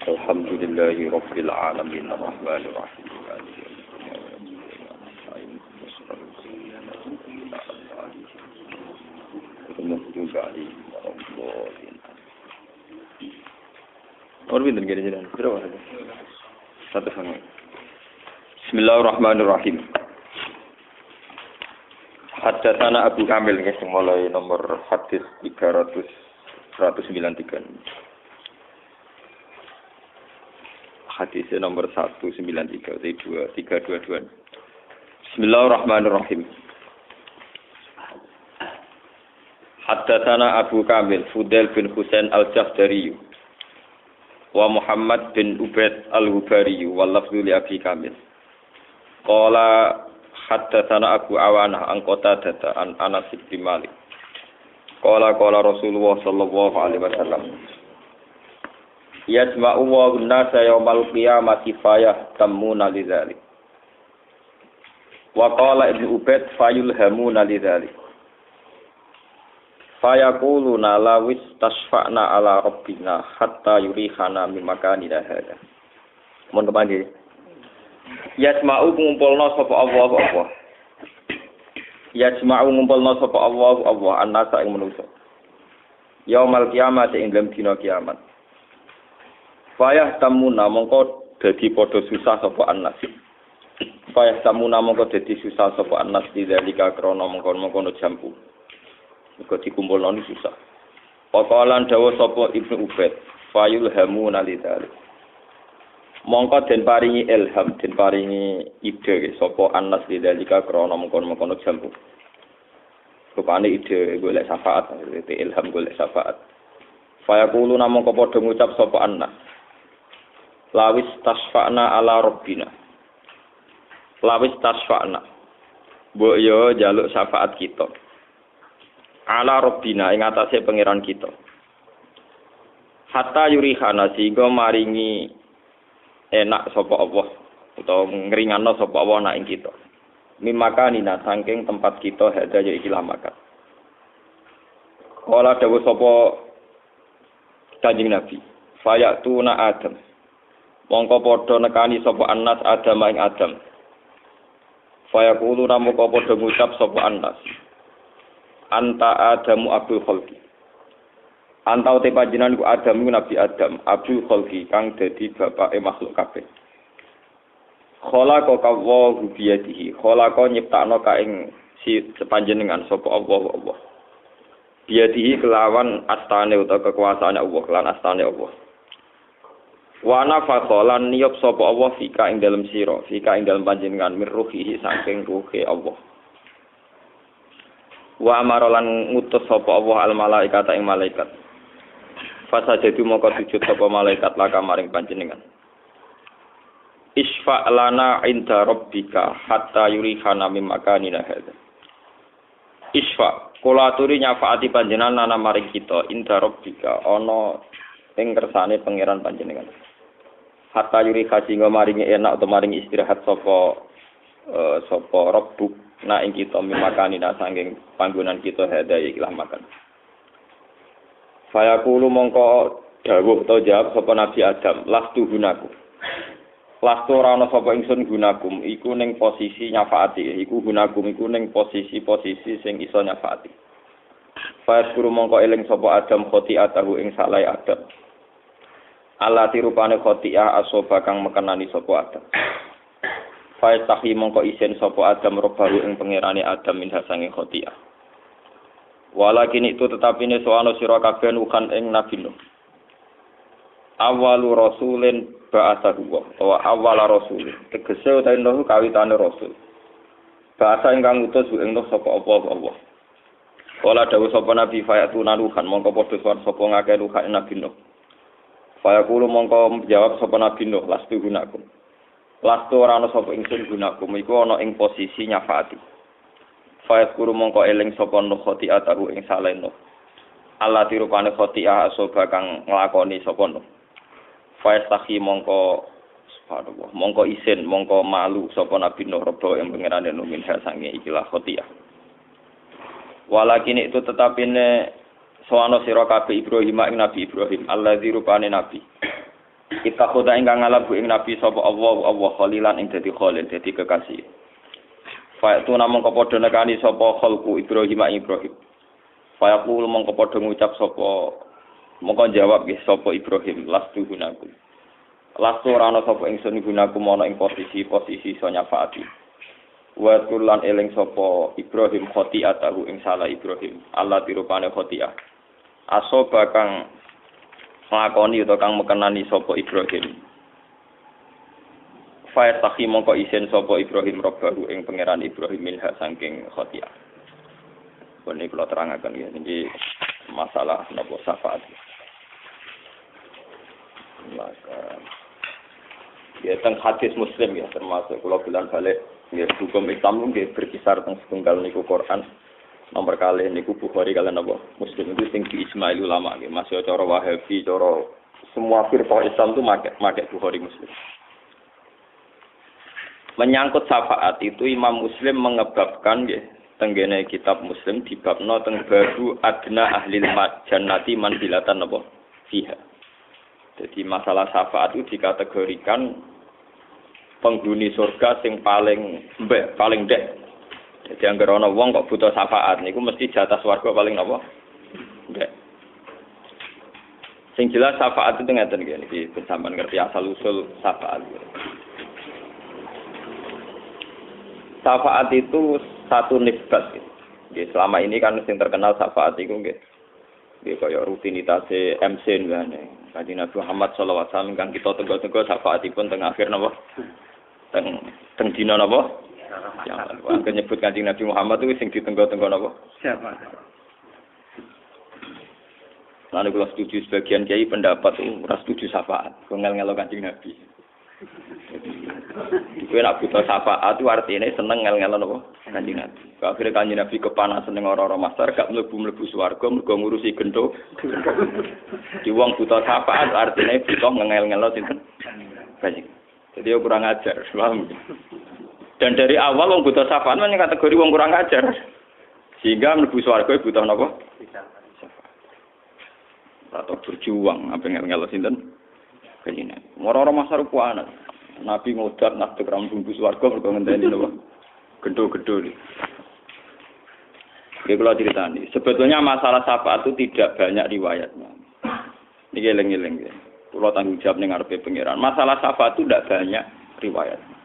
Alhamdulillahi Rabbil Alamin Ar-Rahmanir Rahim Bismillahirrahmanirrahim. Haddatsana Abu Kamil nggih sing mulai nomor hadis 193. Hadis nomor 193 322. Bismillahirrahmanirrahim. Haddatsana Abu Kamil Fudail bin Husain Al-Jahdari wa Muhammad bin Ubaid Al-Hubari wal lafzu li Abi Kamil. Qala haddatsana Abu Awanah an Qatadah an Anas bin Malik. Qala Rasulullah sallallahu alaihi wasallam. Yajma'u wa an-nasa yaumal qiyamati fayahtamuna lidzalik. Wa qala Ibnu Ubaid fayulhamuna lidzalik. Fayaquluna lawis tasfa'na ala rabbina hatta yurihana min makanina hadza. Mun kepanggih. Yajma'u ngumpulna sapa Allah. Yajma'u ngumpulna sapa Allah an-nasa ing manusa. Yaumal qiyamati ing dalem dina kiamat. Fayahtamuna mongko dadi padha susah sapa an-nas. Fayahtamuna mongko dadi susah sapa an-nas dzalika krana mongkon-mongkon jampu. Iku dikumpulno ni susah. Pakalan dawuh sapa Ibnu Ubaid, fayulhamuna lidzalik. Mongko den paringi ilham, den paringi ide sapa anas lidzalika krana mongkon-mongkon jambu. Rupane ide golek syafaat, ilham golek syafaat. Fayaqulu namung padha ngucap sapa anas. Lawis tasfa'na ala rabbina. Lawis tasfa'na. Mbok yo njaluk syafaat kita. Ala rabbina ing atase pangeran kita. Hatta yurihana sehingga maringi enak sapa Allah utawa ngringanno sapa Allah nak ing kita. Mimakanina saking tempat kita hadza ya ikilah makan. Kala dawuh sapa Kanjeng Nabi, fayatuna Adam. Mongko padha nekani sapa Anas Adam ing Adam. Fayaqulu namoko padha ngucap sapa Anas. Anta Adamu Abdul Khalqi. Anta uti panjenengan ku Adam iku Nabi Adam, Abdul Khalqi kang dadi bapake makhluk kabeh. Khalaqa wa biyadihi. Khalaqa nyiptakno ka ing si panjenengan sapa Allah. Biyadihi kelawan astane utawa kekuasaane Allah, lan astane Allah. Wa nafaqalan niyab sapa Allah fika ing dalem sira, fika ing dalem panjenengan mirruhi saking ruhe Allah. Wa amarolan ngutus sapa Allah al malaikata ing malaikat. Fasajadu moko sujud sapa malaikat laka maring panjenengan. Isfa lana inda rabbika hatta yurihana mim makanina hadza. Isfa kula aturi nyafaati panjenengan ana maring kita inda rabbika ana ing kersane pangeran panjenengan. Hatta yuriha singgo maringi enak atau maringi istirahat sapa rabbuk na ing kita mimakanina sanging panggonan kita hadza ikilah makan. Fayaqulu mongko dawuh utawa jawab sapa Nabi Adam, lastu gunaku. Lastu ora ana sapa ingsun gunakum iku ning posisi nyafaati, iku gunakum iku ning posisi sing iso nyafaati. Fayaqulu mongko eling sapa Adam khotiatahu ing salai Adam. Allah tirupane khotiah asoba kang mekenani sapa Adam. Faistahi mongko isen sapa Adam robahu ing pangerane Adam min hasange khotiah. Walakin itu tetapine soano sira kabeh ukan ing Nabi Nuh. Awalu rasulin ba'athahu wa awala rasul. Tegese utahe Nuh kawitane rasul. Bahasa ingkang utus ing Nuh sapa Allah. Wala dawuh sapa Nabi fayatuna nuhan mongko padha sapa ngakeh nuhan Nabi Nuh. Fayaqulu mongko jawab sapa Nabi Nuh lastu gunakum. Lastu ora ana sapa ingsun gunakum iku ana ing posisi nyafaati. Fayaqulu mongko eling sapa Nuh khotiatahu ing saleh Nuh. Allah tirupane khotiah asoba kang nglakoni sapa Nuh. Faistahi mongko subhanallah mongko isin mongko malu sapa Nabi Nuh rebo ing pangerane Nuh min sange ikilah khotiah. Walakin itu tetapine Soano sira kabeh Ibrahim ing Nabi Ibrahim, alladzi rupane nabi. Kita khoda ingkang ngalabu ing nabi sapa Allah khalilan ing dadi khalil, dadi kekasih. Fa tu namung padha nekani sapa khalku Ibrahim ing Ibrahim. Fa aku mongko padha ngucap sapa mongko jawab nggih sapa Ibrahim lastu gunaku. Lastu ora ana sapa ingsun gunaku ana ing posisi iso nyafaati. Wa tulan eling sapa Ibrahim khotiatahu ing salah Ibrahim Allah dirupane khotiah asoba kang nglakoni utawa kang mekenani sapa Ibrahim fa takhi mongko isen sapa Ibrahim robbahu ing pangeran Ibrahim minha saking khotiah. Ini kula terangaken ya niki masalah napa syafaat. Maka ya teng hadis Muslim ya termasuk kula bilang balik ya hukum Islam nggih berkisar teng setunggal niku Quran nomor kalih niku Bukhari kalian apa Muslim itu sing diijma ulama nggih masih cara Wahabi cara semua firqah Islam itu make Bukhari Muslim. Menyangkut syafaat itu Imam Muslim mengebabkan nggih tenggene kitab Muslim dibabno teng baru adna ahlil jannati manzilatan apa fiha. Jadi masalah syafaat itu dikategorikan penghuni surga sing paling ndek. Jadi anggere ana wong kok butuh syafaat niku mesti jatah swarga paling napa? Ndek. Sing jelas syafaat itu ngeten iki sampeyan ngerti asal usul syafaat. Syafaat itu satu nisbat gitu. Jadi selama ini kan sing terkenal syafaat itu nggih. Nggih kaya rutinitas MC ngene. Kanjeng Nabi Muhammad sallallahu alaihi wasallam kang kita tenggo-tenggo syafaatipun teng akhir napa? Teng dina napa? Kiamat. Wong nyebut Kanjeng Nabi Muhammad itu sing ditenggo-tenggo napa? Siapa? Lalu kalau setuju sebagian kiai pendapat itu ora setuju syafaat, ngel-ngelo Kanjeng Nabi. Kowe nek butuh syafaat itu artinya seneng ngel-ngelo napa? Kanjeng Nabi. Akhire Kanjeng Nabi kepanasan ning ora-ora masyarakat gak mlebu-mlebu swarga mergo ngurusi gendho. Di wong butuh syafaat artinya butuh ngel-ngelo sinten? Kanjeng. Jadi orang kurang ajar, paham? Dan dari awal wong butuh syafaat men kategori wong kurang ajar. Sehingga mlebu swarga butuh napa? Atau berjuang apa ngel-ngelo sinten? Kanjeng. Ora-ora masyarakat kuwana. Nabi ngodat nak tegram bumbu swarga mergo ngenteni napa? Gendho-gendho iki. Iki kula critani. Sebetulnya masalah syafaat itu tidak banyak riwayatnya. Niki eling-eling ya. Kula tanggung jawab ning ngarepe pangeran. Masalah syafaat itu tidak banyak riwayatnya.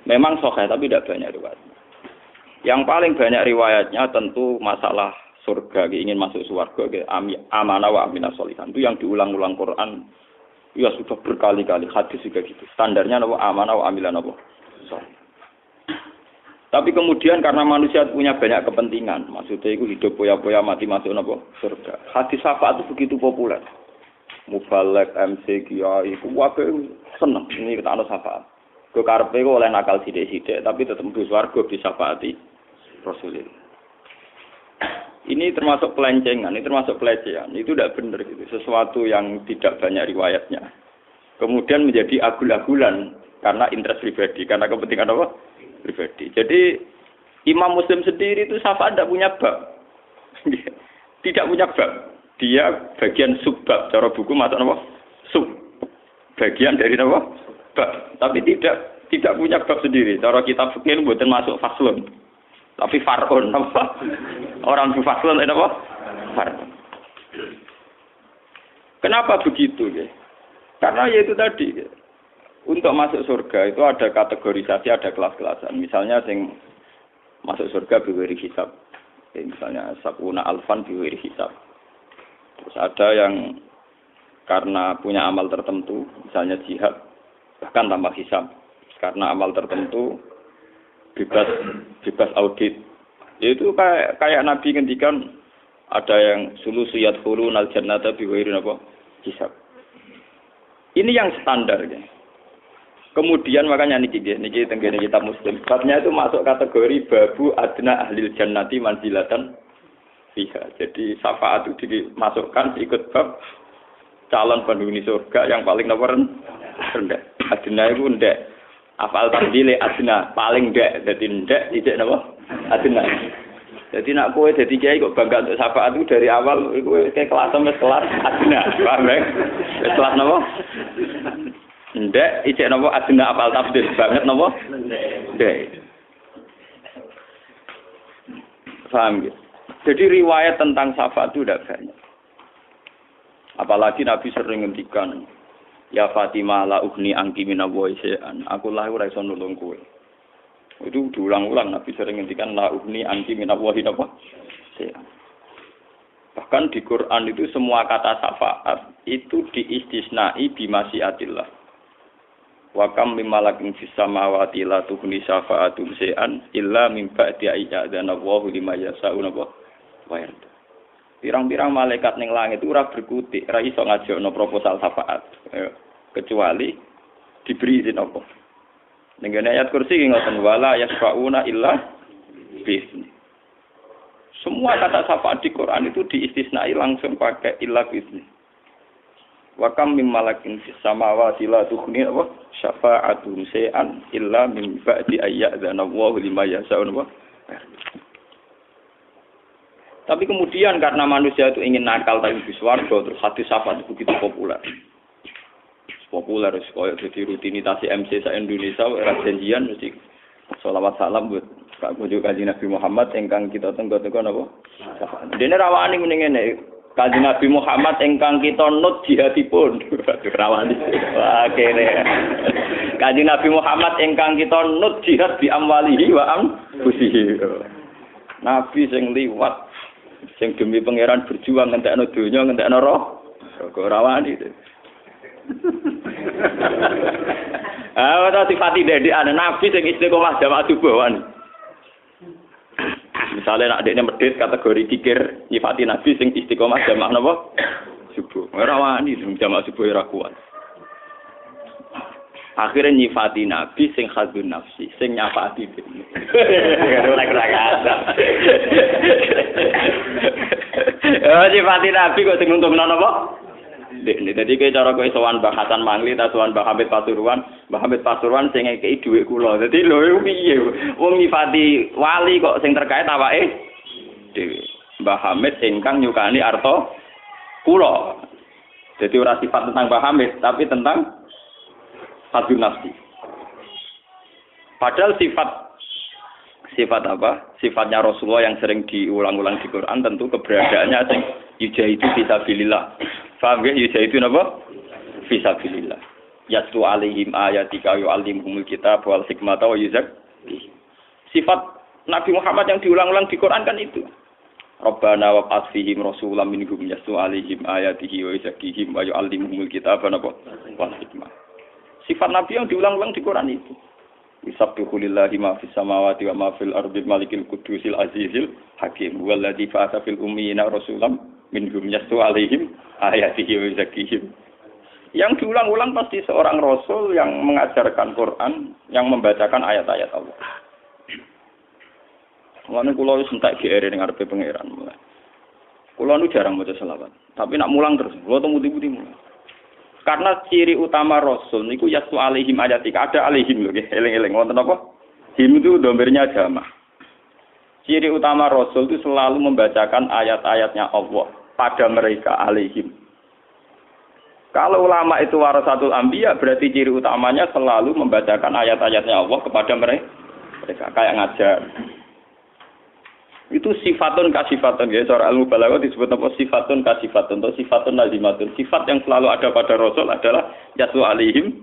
Memang sahih tapi tidak banyak riwayatnya. Yang paling banyak riwayatnya tentu masalah surga, ingin masuk surga, amanah wa aminah sholihan. Itu yang diulang-ulang Quran. Ya sudah berkali-kali hadis juga gitu. Standarnya apa amanah wa aminah apa? Tapi kemudian karena manusia punya banyak kepentingan, maksudnya itu hidup poya-poya mati masuk apa? Surga. Hadis syafaat itu begitu populer. Mubalek, MC, Kiai, wae seneng ini kita ana syafaat. Kok karepe kok oleh nakal sithik-sithik tapi tetep mlebu swarga disyafaati Rasulullah. Ini termasuk pelencengan, ini termasuk pelecehan. Itu tidak benar gitu. Sesuatu yang tidak banyak riwayatnya. Kemudian menjadi agul-agulan karena interest pribadi, karena kepentingan apa? Pribadi. Jadi Imam Muslim sendiri itu syafaat tidak punya bab. Tidak punya bab. Dia bagian subbab. Cara buku masuk apa? Sub. Bagian dari apa? Bab. Tapi tidak punya bab sendiri. Cara kitab fikih mboten masuk faslun. Tapi far'un apa? Orang faslun apa? Far'un. Kenapa begitu ya? Karena ya itu tadi ya. Untuk masuk surga itu ada kategorisasi, ada kelas-kelasan. Misalnya yang masuk surga biwiri hisab. Misalnya sabuna alfan biwiri hisab. Terus ada yang karena punya amal tertentu, misalnya jihad, bahkan tanpa hisab. Karena amal tertentu bebas audit. Itu kayak Nabi ngendikan ada yang sulusiyat khulunal jannata biwiri apa? Hisab. Ini yang standar ya. Kemudian makanya niki tenggene kitab Muslim. Babnya itu masuk kategori babu adna ahlil jannati manzilatan fiha. Jadi syafaat itu dimasukkan ikut bab calon penghuni surga yang paling rendah. Adna itu ndek. Afal tafdile adna paling ndek. Dadi ndek tidak napa? Adna. Jadi nak kowe dadi kiai kok bangga untuk syafaat itu dari awal kowe kayak kelas sampai kelas adna, paham ya? Kelas napa? Ndek, ijek napa adna apal tafsir banget napa? Ndek. Paham ya? Jadi riwayat tentang syafaat itu udah banyak. Apalagi Nabi sering ngendikan, ya Fatimah la ugni angki minallahi syai'an. Aku lah ora iso nulung kowe. Itu diulang-ulang Nabi sering ngendikan la ugni angki minallahi syai'an. Bahkan di Quran itu semua kata syafaat itu diistisnai bimasyiatillah. Wa kam mim malakin fis samawati la tughni syafa'atum syai'an illa min ba'di ayyadana Allahu liman yasha'u wa yarda. Pirang-pirang malaikat ning langit itu ora berkutik, ora iso ngajakno proposal syafaat. Kecuali diberi izin apa. Ning ayat kursi ngoten wala yasfauna illa bi'izni. Semua kata syafaat di Quran itu diistisnai langsung pakai illa bi'izni. Wa kam mim malakin fis samawati la tughni syafa'atuhum syai'an illa min ba'di ayyadana Allahu liman yasha'u wa yarda. Tapi kemudian karena manusia itu ingin nakal tapi di swarga, terus hadis syafaat itu begitu populer. Populer, kayak jadi rutinitas MC se-Indonesia, era janjian mesti sholawat salam buat Kak Bojo Kanjeng Nabi Muhammad ingkang kita tenggo-tenggo napa? Dene rawani mending ngene, Kanjeng Nabi Muhammad ingkang kita nut jihadipun. Rawani. Wah, kene. Kanjeng Nabi Muhammad ingkang kita nut jihad bi amwalihi wa anfusihi. Nabi sing liwat sing demi pangeran berjuang ngentekno donya ngentekno roh kok ora wani itu. Ora sifati dedekane nabi sing istiqomah jamaah subuh wani. Misale nek dekne medhit kategori kikir nyifati nabi sing istiqomah jamaah napa? Subuh. Ora wani jamaah subuh ora kuat. Akhirnya nyifati nabi sing khadzun nafsi, sing nyafati dene. Ora kata. Nyifati nabi kok sing untungno napa? Dene dadi kaya cara kowe sowan Mbah Hasan Mangli ta sowan Mbah Hamid Pasuruan sing ngekeki dhuwit kula. Dadi lho piye wong nyifati wali kok sing terkait awake dhewe. Mbah Hamid ingkang nyukani arta kula. Dadi ora sifat tentang Mbah Hamid tapi tentang Khadzun nafsi. Padahal sifat apa? Sifatnya Rasulullah yang sering diulang-ulang di Quran tentu keberadaannya sing yujahidu fisabilillah. Paham ya? Yujahidu apa? Fisabilillah. Yatlu alaihim ayatika yu'allimuhumul kitab wal hikmata wa yuzakki. Sifat Nabi Muhammad yang diulang-ulang di Quran kan itu. Rabbana wa qasfihim rasulam minhum yatlu alaihim ayatihi wa yuzakkihim wa yu'allimuhumul kitab wal hikmah. Sifat Nabi yang diulang-ulang di Quran itu. Yusabbihu lillahi ma fis samawati wa ma fil ardi malikil qudusil azizil hakim walladzi ba'atsa fil ummiyina rasulam minhum yatlu alaihim ayatihi wa yuzakkihim. Yang diulang-ulang pasti seorang rasul yang mengajarkan Quran, yang membacakan ayat-ayat Allah. Mulane kula wis entek GR ning ngarepe pangeran. Kula nu jarang maca selawat, tapi nak mulang terus. Kula temu putih mulang. Karena ciri utama Rasul niku yasu alaihim ayatika, ada alaihim lho nggih, eling-eling wonten apa? Him itu domirnya jamaah. Ciri utama Rasul itu selalu membacakan ayat-ayatnya Allah pada mereka alaihim. Kalau ulama itu warasatul anbiya berarti ciri utamanya selalu membacakan ayat-ayatnya Allah kepada mereka kayak ngajar. Itu sifatun kasifatun ya, seorang ilmu balaghah disebut apa sifatun kasifatun atau sifatun lazimatun. Sifat yang selalu ada pada Rasul adalah yasu alaihim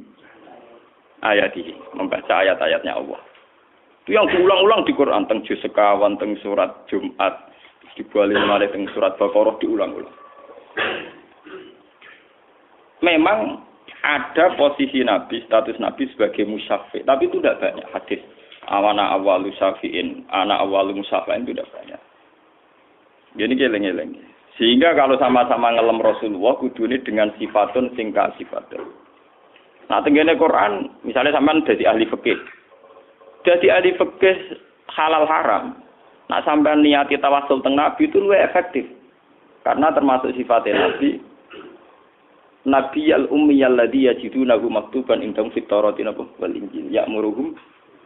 ayatihi, membaca ayat-ayatnya Allah. Itu yang diulang-ulang di Quran teng juz sekawan teng surat Jumat, dibalik malih teng surat Baqarah diulang-ulang. Memang ada posisi Nabi, status Nabi sebagai musyafi', tapi itu tidak banyak hadis. Awana awalu syafi'in, anak awalu musyafi'in itu tidak banyak. Jadi geleng-geleng. Sehingga kalau sama-sama ngelem Rasulullah, kudune dengan sifatun singka sifatun. Nah, tenggene Quran, misalnya sampean jadi ahli fikih. Jadi ahli fikih halal haram. Nah, sampean niati tawasul teng Nabi itu luwih efektif. Karena termasuk sifatnya Nabi. Nabi al-ummiyal ladzi yajidunahu maktuban indahum fit Taurati wal Injil ya'muruhum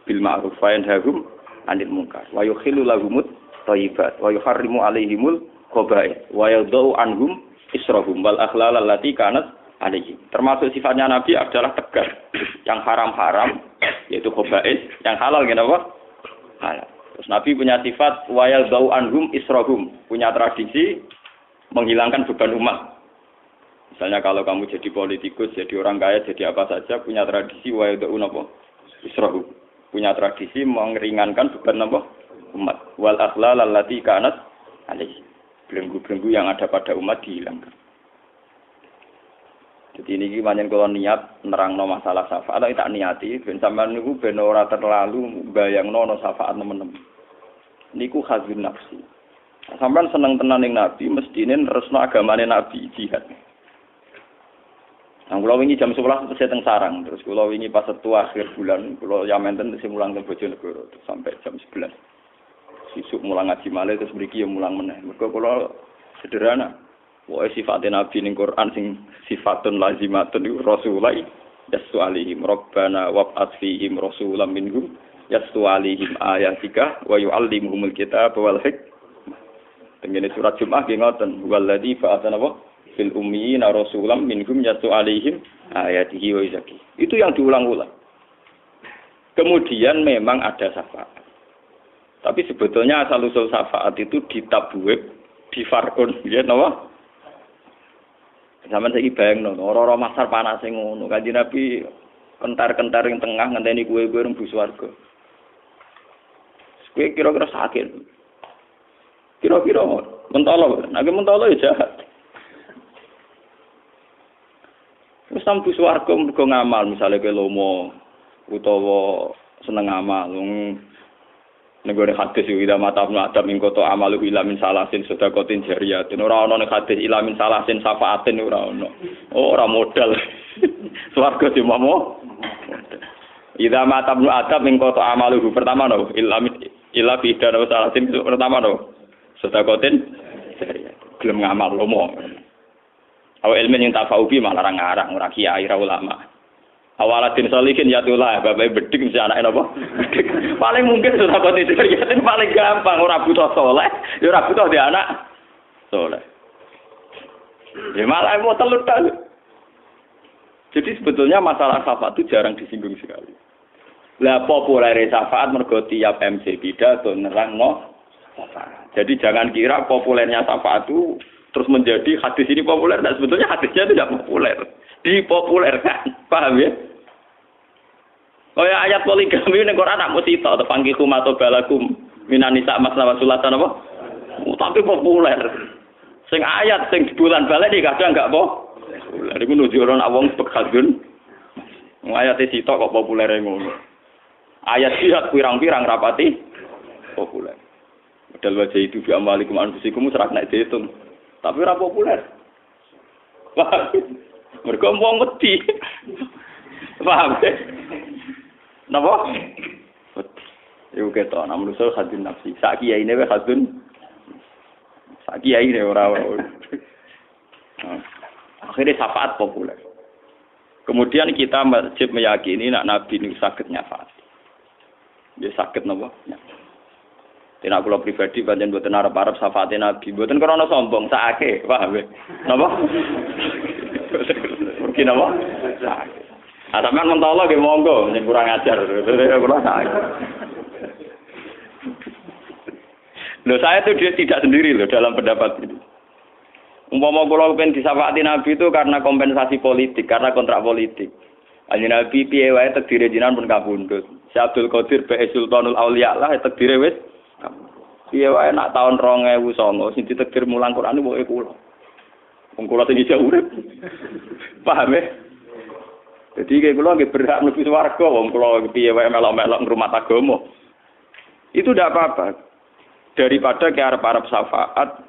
bil ma'ruf wa yanhahum 'anil munkar wa yukhillu lahumut thayyibat wa yuharrimu 'alaihimul khaba'ith wa yadau anhum israhum wal akhlal allati kanat alaihim. Termasuk sifatnya Nabi adalah tegas. Yang haram-haram yaitu khaba'ith, yang halal kenapa? Halal. Terus Nabi punya sifat wa yadau anhum israhum, punya tradisi menghilangkan beban umat. Misalnya kalau kamu jadi politikus, jadi orang kaya, jadi apa saja, punya tradisi wa yadau napa? Israhum. Punya tradisi meringankan beban napa? Umat. Wal akhlal allati kanat alaihim. Belenggu-belenggu yang ada pada umat dihilangkan. Jadi ini pancen kula niat nerangno masalah syafaat, tapi tak niati ben sampean niku ben ora terlalu bayangno ana syafaat nemen-nemen. Niku khazun nafsi. Sampean seneng tenan ning Nabi, mestine resno agamane Nabi jihad. Nang kula wingi jam 11 saya teng sarang, terus kula wingi pas setu akhir bulan kula yamenten sing mulang teng Bojonegoro sampai jam 11. Sisuk mulang ngaji malih terus mriki ya mulang meneh. Mergo kula sederhana. Wae sifatnya Nabi ning Quran sing sifatun lazimatun Rasulullah yastu alaihim rabbana wab'ats fihim rasulam minhum yastu alaihim ayatika wa yu'allimuhumul kitab wal hikmah. Tengene surat Jumat nggih ngoten waladzi ba'atsana fil ummiyina rasulam minhum yastu alaihim ayatihi wa yuzaki. Itu yang diulang-ulang. Kemudian memang ada syafaat. Tapi sebetulnya asal-usul syafaat itu di tabwib, di far'un, ya napa? Sampeyan saiki bayangno, ora-ora masar panas sing ngono. Kanjeng Nabi kentar-kentar ing tengah ngenteni kowe-kowe rembu swarga. Kowe kira-kira sakit. Kira-kira mentolo, nek mentolo ya jahat. Wis sampe swarga mergo ngamal, misale kowe lomo utawa seneng ngamal. Negara hadis ila mata adam ing koto amalu ila min salasin sedekatin jariyatin ora ana ning hadis ila min salasin safaatin ora ana. Ora modal. Swarga dimamo. Ila mata adam ing koto amalu pertama no ila bidan salasin pertama no sedekatin jariyatin. Gelem ngamal lomo. Aw ilmu yang tafaubi malah ngarang ora kiai ra ulama. Awalatin solihin ya tulah, bapak bedik mesti anaknya apa? Bedik. Paling mungkin sudah kondisi yatim paling gampang, orang butuh soleh, orang butuh dia anak soleh. Ya malah mau telut. Jadi sebetulnya masalah syafaat itu jarang disinggung sekali. Lah populer syafaat mergo tiap MC pidato nerangno syafaat. Jadi jangan kira populernya syafaat itu terus menjadi hadis ini populer, dan sebetulnya hadisnya tidak populer. Dipopulerkan, paham ya? Oh ya ayat poligami ning Quran nak mesti tok tepangki kumato balakum minan nisa masna wasulatan apa? Tapi populer. Sing ayat sing di bulan balik iki kadang enggak populer. Iku nunjukno nek wong bekadun. Ayat iki tok kok populer ngono. Ayat jihad pirang-pirang rapati populer. Padahal wajah itu bi amalikum anfusikum serak nek diitung. Tapi ora populer. Wah. Mergo wong wedi. Paham? Napa? Iku ketok ana manusa hadun nafsi. Sak kiyaine wae hadun. Sak kiyaine ora. Akhirnya syafaat populer. Kemudian kita wajib meyakini nak Nabi ini saged nyafaat. Dia saged napa? Tidak kula pribadi pancen mboten arep-arep syafaate Nabi. Mboten krana sombong, sakake, paham ya? Napa? Mungkin napa? Sakake. Ah sampean mentolo nggih monggo, sing kurang ajar. Kula sakake. Loh saya itu dia tidak sendiri loh dalam pendapat itu. Umpama kula pengen disafaati Nabi itu karena kompensasi politik, karena kontrak politik. Kanjeng Nabi piye wae takdire jenengan pun kabundut. Si Abdul Qadir Bae Sultanul Auliya lah takdire wis piye wae nak tahun 2009 sing ditakdir mulang Quran pokoke kula. Wong kula sing isih urip. Paham ya? Jadi kayak kula nggih berhak mlebu swarga wong kula piye wae melok-melok ngrumat agama. Itu ndak apa-apa. Daripada ke arep-arep syafaat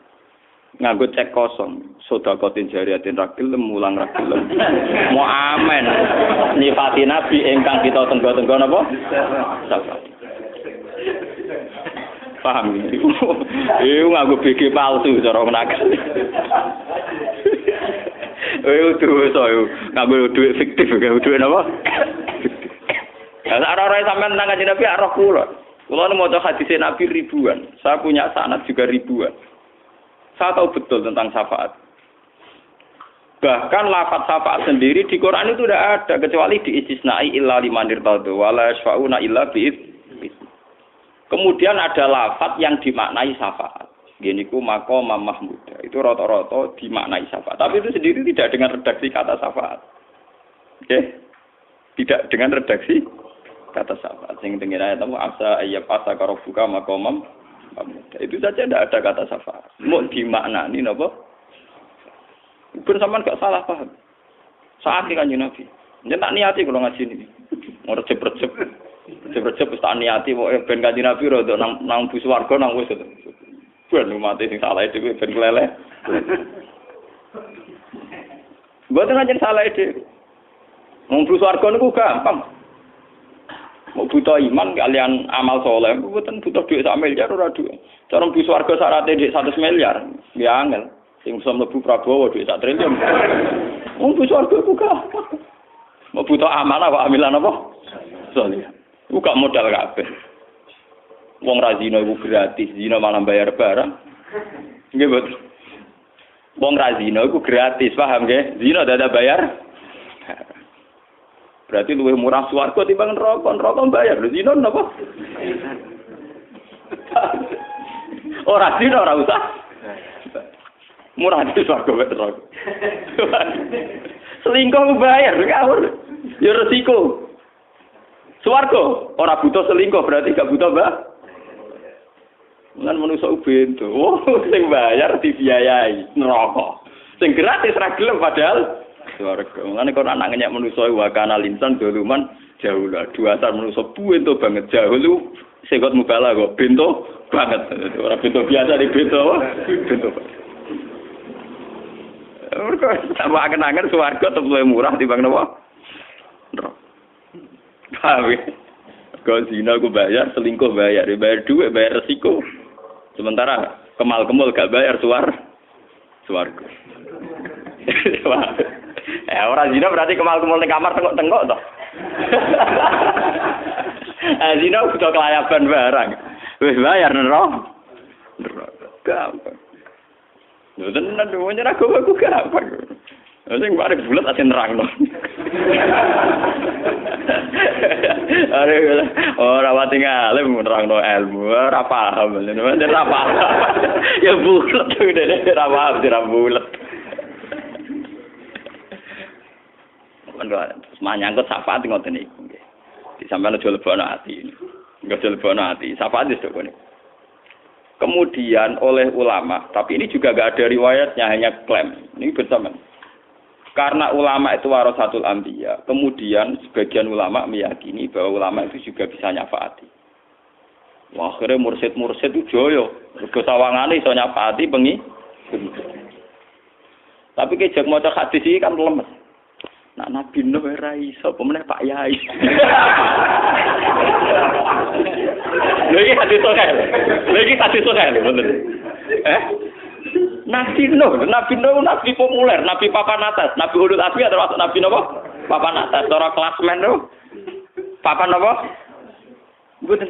nganggo cek kosong, sedekatin jariyatin ra gelem mulang ra gelem. Mau amen. Nyifati Nabi ingkang kita tenggo-tenggo napa? Syafaat. Paham iki? Iku nganggo BG palsu cara menakal. Dosa yo nganggo duit fiktif, nganggo duit napa? Lah ora sampean nang Kanjeng Nabi arep kula. Kalau mau hadis Nabi ribuan, saya punya sanad juga ribuan. Saya tahu betul tentang syafaat. Bahkan lafaz syafaat sendiri di Quran itu tidak ada kecuali diistisnai illa liman irtadha wala yashfa'una illa bi'idznih. Kemudian ada lafaz yang dimaknai syafaat. Gini ku maqam mahmuda. Itu rata-rata dimaknai syafaat. Tapi itu sendiri tidak dengan redaksi kata syafaat. Oke? Tidak dengan redaksi kata syafaat. Sing tengene ayat itu asa ayyafasa karobuka maqamam mahmuda. Itu saja tidak ada kata syafaat. Mau dimaknani napa? Ben sampean gak salah paham. Saat iki Kanjeng Nabi. Nyentak niati kula ngaji niki. Mau recep-recep. Recep-recep wis tak niati pokoke ben Kanjeng Nabi rada nang bus warga nang wis. Ben mati sing salah dhewe ben keleleh. Mboten aja salah dhewe. Wong bus warga niku gampang. Mau butuh iman kalian amal soleh, mboten butuh duit 1 miliar ora duit. Cara bus warga syaratnya duit 100 miliar, ya angel. Sing bisa mlebu Prabowo duit 1 triliun. Wong bus warga ku gampang. Mau butuh amanah apa amilan apa? Soleh. Ku gak modal kabeh. Wong ra zina iku gratis, zina malah bayar barang. Nggih, betul. Wong ra zina iku gratis, paham nggih? Zina dadak bayar. Berarti luwih murah swarga timbang neraka. Neraka bayar, lho zina napa? Ora zina ora usah. Murah di swarga wae neraka. Selingkuh bayar, ngawur. Ya resiko. Swarga ora butuh selingkuh berarti gak butuh Lan manusa ubento. Oh, sing bayar dibiayai neraka. Sing gratis ra gelem padahal swarga. Mulane kok anak ngenyek manusa wa kana linsan doluman jauh lah. Duasar manusa buento banget jauh lu sekot mubala kok bento banget. Ora bento biasa di bento. Bento. Mergo tambah kenangan swarga tetep murah timbang napa? Neraka. Paham ya? Kalau zina aku bayar, selingkuh bayar. Bayar duit, bayar resiko. Sementara kemal-kemul gak bayar suarga. Orang zina berarti kemal-kemul di kamar tengok-tengok toh. Zina butuh kelayaban barang. Wis bayar neraka. Gampang. Lho tenan wong nyerah aku gampang. Sing bareng bulat ate nerangno. Are ora wati ngalim nerangno ilmu, ora paham. Ora paham. Ya bulat dene ora paham ora bulat. Mangga manyangkut syafaat ngoten niku nggih. Disampeyan aja lebono ati. Enggak aja lebono ati. Syafaat wis kok. Kemudian oleh ulama, tapi ini juga gak ada riwayatnya, hanya klaim. Ini bersama. Karena ulama itu warasatul anbiya, kemudian sebagian ulama meyakini bahwa ulama itu juga bisa nyafaati. Wah, akhirnya mursid-mursid itu joyo. Mergo sawangane iso nyafaati bengi. Tapi kejak maca hadis iki kan lemes. Nak Nabi Nuh ora iso, pemeneh Pak Yai. Lha iki hadis sok ae. Lha iki hadis sok ae, bener. Nabi Nuh nabi populer, nabi papan atas, nabi ulul azmi termasuk nabi napa? Papan atas, cara klasmen lho. Papan napa? Mboten.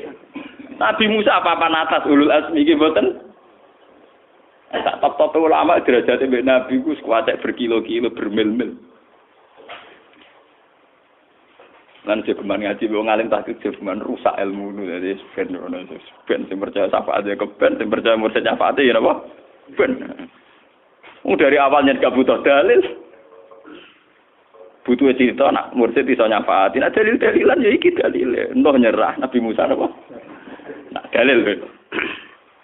Nabi Musa papan atas ulul azmi iki mboten. Tak top-top ulama derajate mbek nabi ku kuwatek berkilo-kilo bermil-mil. Lan jagoan ngaji wong alim tak jagoan rusak ilmu nu dadi ben sing percaya syafaat ya keben sing percaya mursid syafaat ya napa? Ben. Dari awalnya gak butuh dalil. Butuh cerita nak mursid iso nyafaatin. Nah, dalil-dalilan ya iki dalile. Entah nyerah Nabi Musa napa? Nah, dalil lho.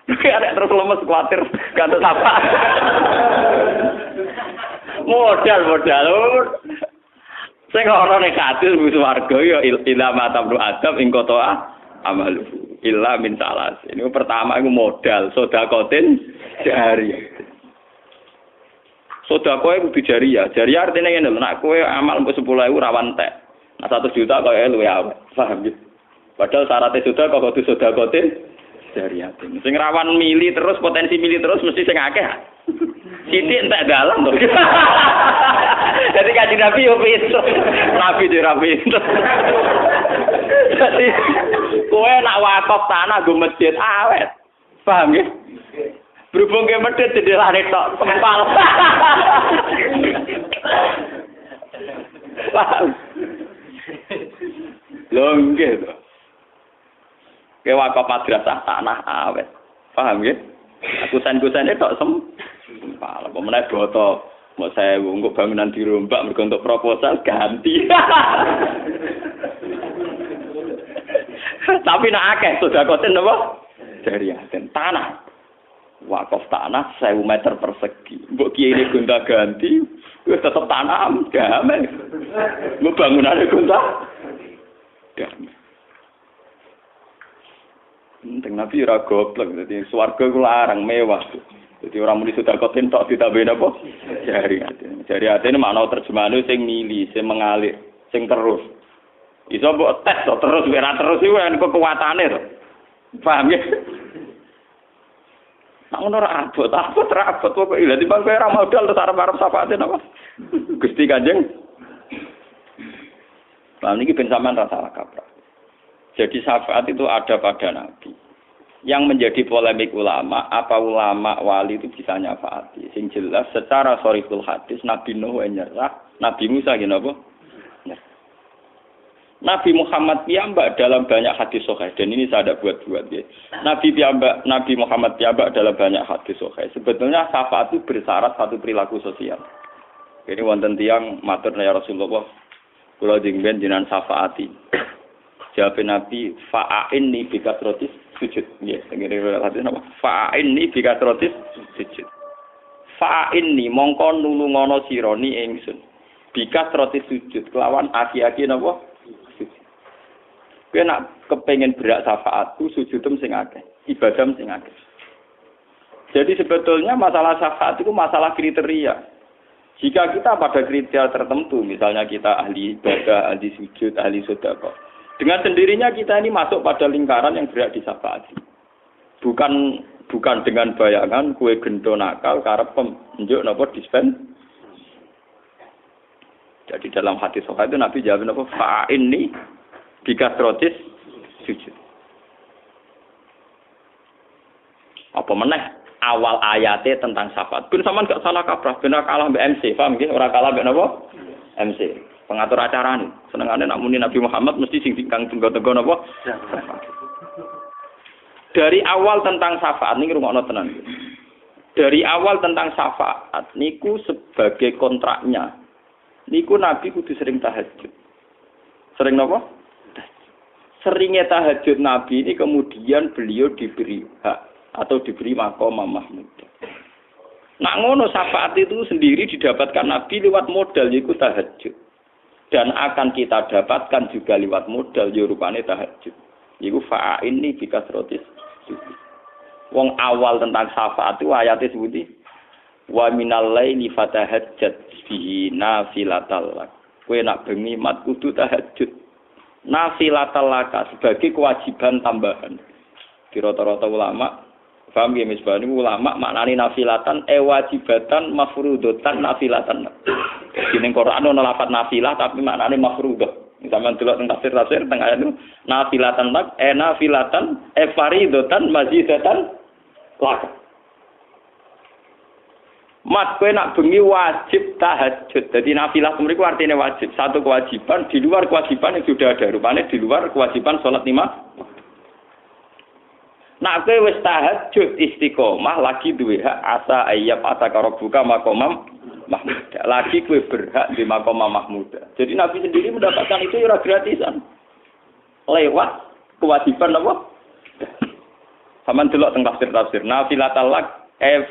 Nek arek terus lemes kuwatir gantos apa. Modal. Sing ora negatif wis warga ya ila matabru adab ing kota amalu. Illa min salas. Ini pertama iku modal sedekatin jariyah. Sedekah kudu jariyah. Jariyah artine ngene lho, nek kowe amal 10.000 rawan entek. Nah 1 juta kok luwih awet. Paham ya? Padahal syaratnya sedekah kudu sedekatin jariyah. Sing rawan mili terus potensi mili terus mesti sing akeh. Sithik entek dalam to. Jadi kanjeng Nabi yo pinter. Nabi yo pinter. Jadi Kowe nak wakaf tanah go masjid awet. Paham ya? Berhubung ke masjid jendelane tok kempal. Paham? Lho nggih to. Ke wakaf madrasah tanah awet. Paham ya? Kusen-kusene tok sempal. Apa meneh boto mau saya untuk bangunan dirombak mergo untuk proposal ganti. Tapi nak akeh sudah koten apa? Jariaten tanah. Wakaf tanah 1000 meter persegi. Mbok kiye ini gonta-ganti, wis tetep tanam, damai. Mbok bangunane gonta. Damai. Teng Nabi ora goblok, dadi swarga ku larang mewah. Jadi orang muni sudah koten tok ditambahin apa? Jariaten. Jariaten makna terjemahane sing mili, sing mengalir, sing terus. Iso mbok tes to terus ora terus iku kekuatane to. Paham ya? Nek ngono ora abot pokoke lha timbang kowe ora modal terus arep-arep syafaate napa? Gusti Kanjeng. Lah niki ben sampean ra salah kaprah. Jadi syafaat itu ada pada Nabi. Yang menjadi polemik ulama, apa ulama wali itu bisa nyafaati? Sing jelas secara sharihul hadis Nabi Nuh nyerah, Nabi Musa gini apa? Nabi Muhammad piyambak dalam banyak hadis sahih dan ini saya ada buat-buat ya. Nabi Muhammad piyambak dalam banyak hadis sahih. Sebetulnya syafaat itu bersyarat satu perilaku sosial. Ini wonten tiyang matur ya Rasulullah, kula jenengan jenengan syafaati. Jawab Nabi, fa'inni bi kasratis sujud. Nggih, ngene hadis napa? Fa'inni bi kasratis sujud. Fa'inni mongko nulungono sira ni ingsun. Bi kasratis sujud kelawan aki-aki napa? Kowe nak kepengin berak syafaatku sujudem sing akeh, ibadah sing akeh. Jadi sebetulnya masalah syafaat itu masalah kriteria. Jika kita pada kriteria tertentu, misalnya kita ahli ibadah, ahli sujud, ahli sedekah, dengan sendirinya kita ini masuk pada lingkaran yang berak disyafaati. Bukan dengan bayangan kue gento nakal karep penunjuk napa dispen. Jadi dalam hati sahih itu Nabi jawab napa fa'inni bikasrotis sujud. Apa meneh awal ayatnya tentang syafaat. Ben sampean gak salah kaprah, ben kalah mbek MC, paham nggih? Ora kalah mbek napa? MC. Pengatur acara nih. Senengane nak muni Nabi Muhammad mesti sing kang tenggo-tenggo napa? Dari awal tentang syafaat niki rungokno tenan. Dari awal tentang syafaat niku sebagai kontraknya. Niku Nabi kudu sering tahajud. Sering napa? Seringnya tahajud Nabi ini kemudian beliau diberi hak atau diberi makom mahmud. Nak ngono syafaat itu sendiri didapatkan Nabi lewat modal yaitu tahajud. Dan akan kita dapatkan juga lewat modal rupane tahajud. Iku fa'inni bikasrotis. Wong awal tentang syafaat itu ayatnya sebuti wa minal laili fatahajjat bihi nafilatal lak. Kowe nak bengi mat kudu tahajud. Nafilatal laka sebagai kewajiban tambahan. Di rata-rata ulama, paham ya misbah ini ulama maknani nafilatan, wajibatan, mafrudotan, nafilatan. Di Quran ada lafaz nafilah tapi maknani mafrudoh. Misalnya delok teng tafsir teng ayat itu nafilatan lak, nafilatan, faridotan, mazidatan laka. Mas kowe nak bengi wajib tahajud. Jadi nafilah mriku artinya wajib, satu kewajiban di luar kewajiban yang sudah ada. Rupane di luar kewajiban salat 5. Nak kowe wis tahajud istiqomah lagi duwe hak asa ayyab ataka rabbuka maqamam mahmud. Lagi kowe berhak di maqamam mahmud. Jadi Nabi sendiri mendapatkan itu ora gratisan. Lewat kewajiban apa? Saman delok teng tafsir nafilatal lak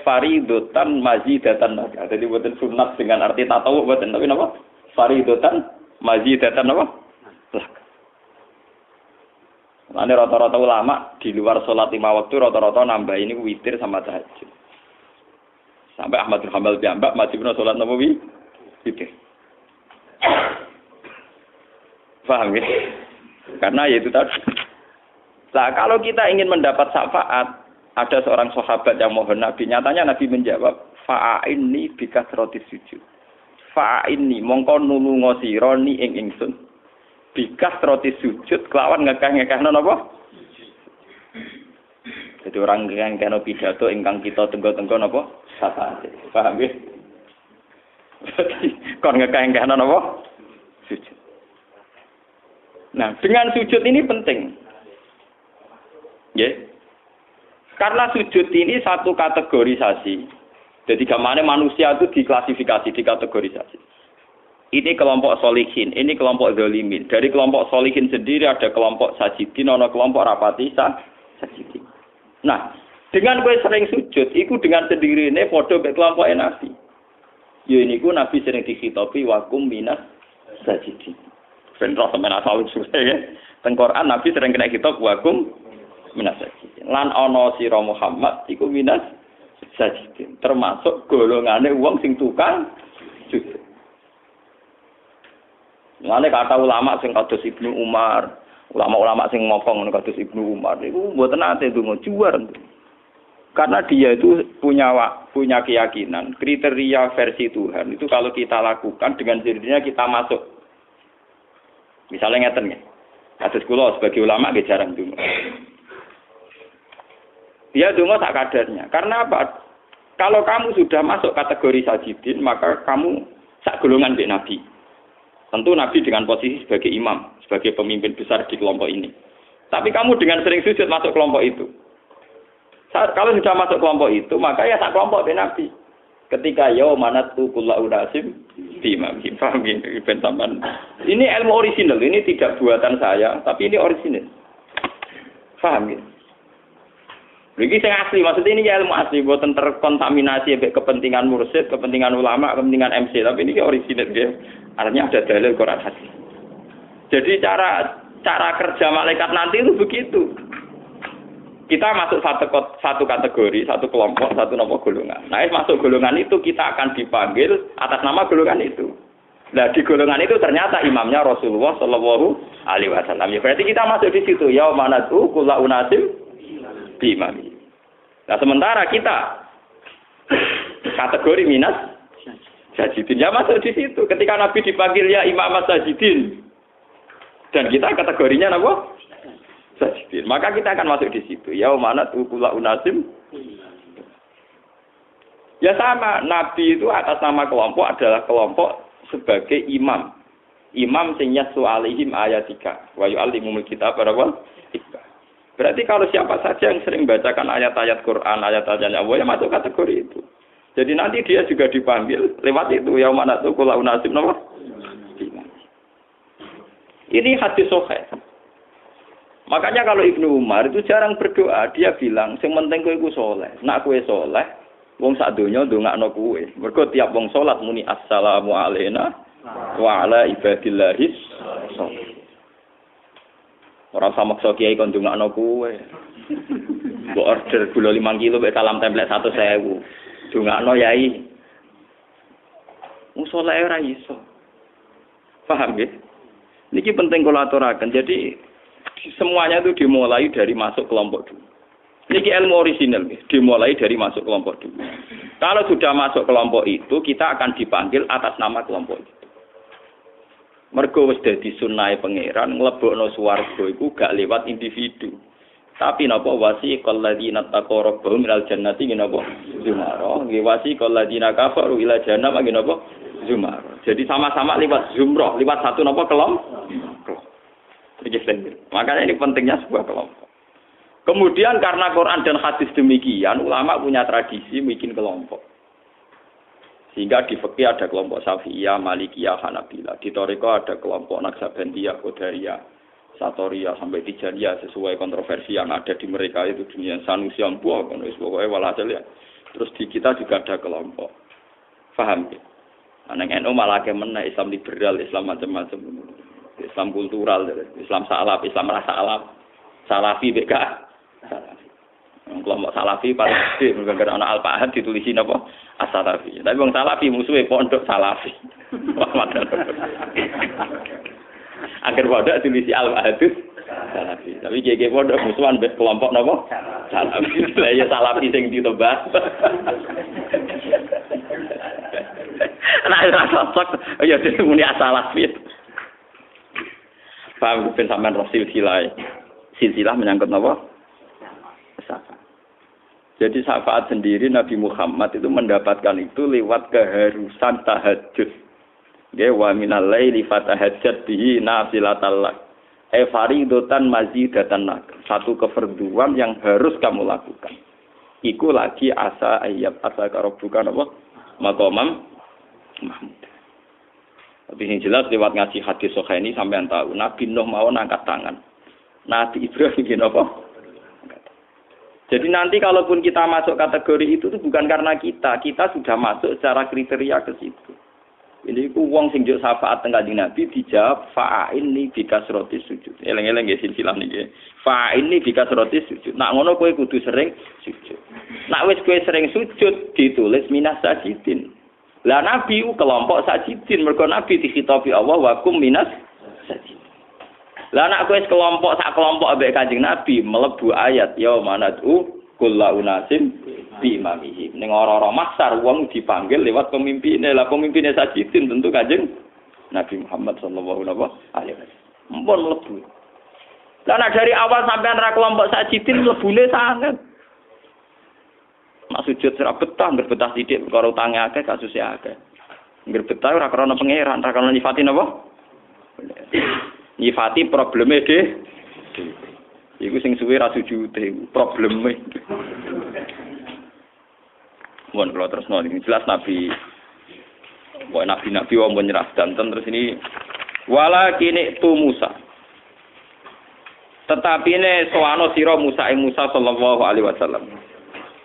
faridotan mazidatan laka. Jadi buatan sunat dengan arti tatawu buatan tapi apa? Faridotan mazidatan apa? Laka. Nah, rata-rata ulama di luar sholat 5 waktu rata-rata nambah ini witir sama tahajud. Sampai Ahmad bin Hanbal piyambak wajibna sholat napa witir. Paham ya? Karena yaitu tadi. Nah, kalau kita ingin mendapat syafaat, ada seorang sahabat yang mohon Nabi, nyatanya Nabi menjawab, fa'inni bikasrotis sujud. Fa'inni mongko nulungo sira ni ing ingsun. Bikasrotis sujud kelawan ngekeh-ngekehna napa? Jadi orang yang kena pidato ingkang kita tenggo-tenggo napa? Syafaat. Paham ya? Kon ngekengkenan napa? Sujud. Nah, dengan sujud ini penting. Ya. Karena sujud ini satu kategorisasi. Jadi gamane manusia itu diklasifikasi, dikategorisasi. Ini kelompok solihin, ini kelompok zolimin. Dari kelompok solihin sendiri ada kelompok sajidin, ada kelompok rapati sajidin. Nah, dengan gue sering sujud, itu dengan sendiri ini podo ke kelompok Nabi. Ya ini ku Nabi sering dikhitopi wakum minas sajidin. Bentroh semena sawit susah ya. Teng Quran Nabi sering kena khitab wakum minas sajidin. Lan ana sira Muhammad iku minas sajidin. Termasuk golongane wong sing tukang sujud. Mulane kata ulama sing kados Ibnu Umar, ulama-ulama sing ngomong kados Ibnu Umar niku mboten nate ndonga juar. Karena dia itu punya keyakinan, kriteria versi Tuhan itu kalau kita lakukan dengan sendirinya kita masuk. Misalnya ngeten nggih. Kados kula sebagai ulama nggih jarang ndonga. Dia ndonga sak kadarnya. Karena apa? Kalau kamu sudah masuk kategori sajidin, maka kamu sak golongan dengan Nabi. Tentu Nabi dengan posisi sebagai imam, sebagai pemimpin besar di kelompok ini. Tapi kamu dengan sering sujud masuk kelompok itu. Kalau sudah masuk kelompok itu, maka ya sak kelompok dengan Nabi. Ketika manatu kullu unasim bimam paham ini pensaman. Ini ilmu orisinal, ini tidak buatan saya, tapi ini orisinal. Paham ya? Ini yang asli, maksudnya ini ilmu asli, buatan terkontaminasi kepentingan mursyid, kepentingan ulama, kepentingan MC, tapi ini orisinal ya. Artinya ada dalil Quran hadis. Jadi cara kerja malaikat nanti itu begitu. Kita masuk satu kategori, satu kelompok, satu golongan. Nah, masuk golongan itu kita akan dipanggil atas nama golongan itu. Nah, di golongan itu ternyata imamnya Rasulullah Shallallahu Alaihi Wasallam. Ya, berarti kita masuk di situ. Ya manatu kula unasim bimami. Nah, sementara kita kategori minas sajidin ya masuk di situ. Ketika Nabi dipanggil ya imam sajidin dan kita kategorinya apa? Sajidin. Maka kita akan masuk di situ. Ya manatu kula unasim. Ya sama. Nabi itu atas nama kelompok adalah kelompok sebagai imam. Imam sing yasu alaihim ayatika wa yu'allimul kitab wa berarti kalau siapa saja yang sering bacakan ayat-ayat Quran, ayat-ayat Allah ya masuk kategori itu. Jadi nanti dia juga dipanggil lewat itu ya manatu kula unasim napa? Ini hadis sahih. Makanya kalau Ibnu Umar itu jarang berdoa, dia bilang sing penting kowe iku saleh. Nek kowe saleh, wong sak donya ndongakno kowe. Mergo tiap wong salat muni assalamu alayna wa ala ibadillahis shalih. Ora sama maksa kiai kon ndongakno kowe. Mbok order gula 5 kilo mek salam template 100.000. Ndongakno yai. Wong saleh ora iso. Paham nggih? Niki penting kula aturaken. Jadi semuanya itu dimulai dari masuk kelompok dulu. Niki ilmu orisinal, dimulai dari masuk kelompok dulu. Kalau sudah masuk kelompok itu, kita akan dipanggil atas nama kelompok itu. Mergo wis dadi sunnahe pangeran nglebokno swarga iku gak lewat individu. Tapi napa wasiqal ladzina taqaw rabbahum minal jannati napa zumara. Nggih wasiqal ladzina kafaru ila jahannam napa zumara. Jadi sama-sama lewat zumrah, lewat satu napa kelompok. Makanya ini pentingnya sebuah kelompok. Kemudian karena Quran dan hadis demikian, ulama punya tradisi bikin kelompok. Sehingga di fikih ada kelompok Syafi'iyah, Malikiyah, Hanabilah. Di Thariqah ada kelompok Naqsabandiyah, Qadariyah, Satoriyah sampai Tijaniyah sesuai kontroversi yang ada di mereka itu dunia Sanusi Ampuh, pokoknya walhasil ya. Terus di kita juga ada kelompok. Paham ya? Nang NU malah kemen Islam liberal, Islam macam-macam. Islam kultural, Islam salaf, Islam rasa alaf, Salafi BK. Kelompok Salafi paling gede, mereka anak Al-Fahad ditulisin apa? As-Salafi. Tapi wong Salafi musuhnya pondok Salafi. Akhir pondok tulisi Al-Fahad Salafi. Tapi GG pondok musuhan kelompok apa? Salafi. Lah ya Salafi sing ditebas. Nah, ora cocok. Ya muni As-Salafi. Paham ben sampean roh silsilah. Silsilah menyangkut napa? Pesaka. Jadi syafaat sendiri Nabi Muhammad itu mendapatkan itu lewat keharusan tahajud. Ya wa minal laili fatahajjat bihi nafilatal lak. Fariidatan mazidatan lak. Satu kefarduan yang harus kamu lakukan. Iku lagi asa ayat asa karobukan apa? Maqamam Mahmud. Tapi yang jelas lewat ngaji hadis Sahih sampean tahu Nabi Nuh mau angkat tangan. Nabi Ibrahim gini apa? Jadi nanti kalaupun kita masuk kategori itu bukan karena kita sudah masuk secara kriteria ke situ. Ini ku wong sing njuk syafaat teng Kanjeng Nabi dijawab fa'inni bikasroti sujud. Eleng-eleng nggih silsilah niki. Fa'inni bikasroti sujud. Nak ngono kowe kudu sering sujud. Nak wis kowe sering sujud ditulis minas sajidin. Lah Nabi ku kelompok sajidin mergo Nabi dikhitabi Allah wa kum minas sajidin. Lah nek kowe sak kelompok ambek Kanjeng Nabi mlebu ayat ya manatu kullu unasim bi imamihi. Ning ora-ora maksar wong dipanggil lewat pemimpinnya. Lah pemimpinnya sajidin tentu Kanjeng Nabi Muhammad sallallahu alaihi wasallam. Mumpun mlebu. Lah nek dari awal sampean ra kelompok sajidin mlebune sanget. Mak sujud ora betah, ngger betah sithik karo utange akeh kasuse akeh. Ngger betah ora krana pangeran, ora krana nyifati napa? Nyifati probleme iku sing suwe ra sujute probleme. Mohon kalau terus ini jelas Nabi Nabi wong nyerah danten terus ini wala kini tu Musa. Tetapi ini soano sira Musa ing Musa sallallahu alaihi wasallam.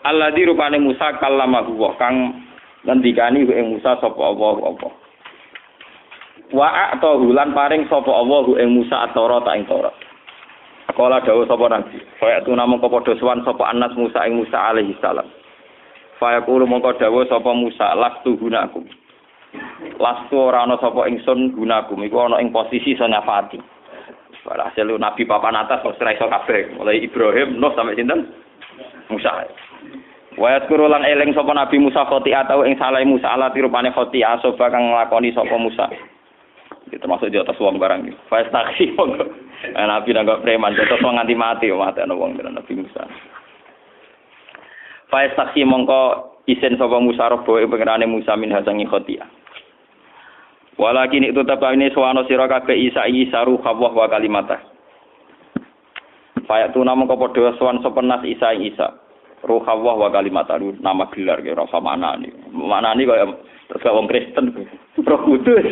Alladzi rupane Musa kallamahu wa kang ngendikani ing Musa sapa Allah apa. Wa a'tahu lan paring sapa Allah ing Musa at-Taurat ing Taurat. Kala dawuh sapa Nabi, kaya tu namung padha sowan sapa Anas Musa ing Musa alaihi salam. Fayaqulu mongko dawuh sapa Musa lastu gunakum. Lastu ora ana sapa ingsun gunakum iku ana ing posisi iso nyafati. Walhasil Nabi papan atas wis ora iso kabeh, mulai Ibrahim Nuh sampai sinten? Musa. Wa yadhkuru lan eling sapa Nabi Musa khoti'ah tau ing salah Musa ala tirupane khoti'ah soba kang nglakoni sapa Musa. Itu termasuk di atas wong barang iki. Fa taksi monggo. Nabi nang preman terus nganti mati ana wong Nabi Musa. Fa taksi mongko isen sapa Musa robo ing pengerane Musa min hasangi khoti'ah. Walakin itu tabane suwana sira kabeh Isa ruh Allah wa kalimata. Fa tu namung padha suwan sapa nas Isa ruh Allah wa kalimata nama gelar kaya ora samanane. Manane kaya terus wong Kristen Roh Kudus.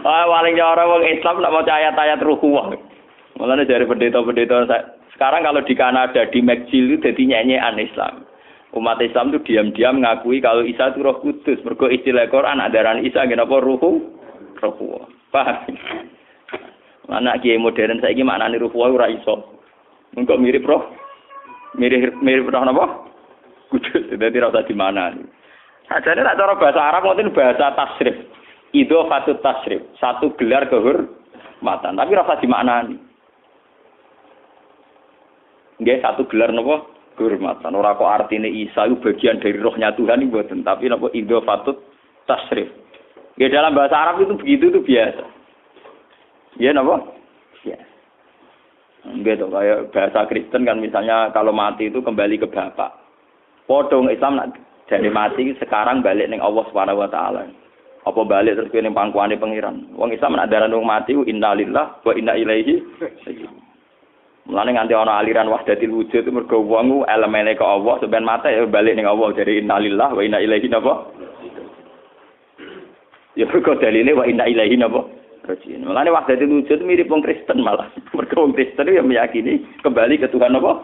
Paling cara wong Islam nak maca ayat-ayat ruh Allah. Mulane dari pendeta-pendeta sekarang kalau di Kanada di McGill itu jadi nyanyian Islam. Umat Islam itu diam-diam ngakui kalau Isa itu Roh Kudus. Mergo istilah Quran adaran Isa nggih napa ruh Allah. Paham? Anak kiai modern saiki maknane ruh Allah ora iso. Engko mirip roh. Mirip roh napa? Kudus. Dadi ora usah dimanani. Sajane tak cara bahasa Arab ngoten bahasa tasrif. Idhofatut tasrif. Satu gelar kehormatan, tapi ora usah dimaknani. Nggih satu gelar napa? Kehormatan. Ora kok artine Isa itu bagian dari rohnya Tuhan iki mboten, tapi napa idhofatut tasrif. Nggih dalam bahasa Arab itu begitu itu biasa. Iya napa? Ya. Nggih to kayak bahasa Kristen kan misalnya kalau mati itu kembali ke bapak. Podong Islam nak jadi mati sekarang balik ning Allah Subhanahu wa taala. Apa balik terus ning pangkuane pangeran. Wong Islam nak darani wong mati innalillahi wa inna ilaihi raji'un. Mulane nganti ana aliran wahdatil wujud itu mergo wong elemene ke Allah sampeyan mate ya balik ning Allah dari innalillahi wa inna ilaihi napa? Ya mergo dalile wa inna ilaihi napa? Raji'un. Mulane wahdatil wujud mirip wong Kristen malah. Mergo wong Kristen ya meyakini kembali ke Tuhan apa?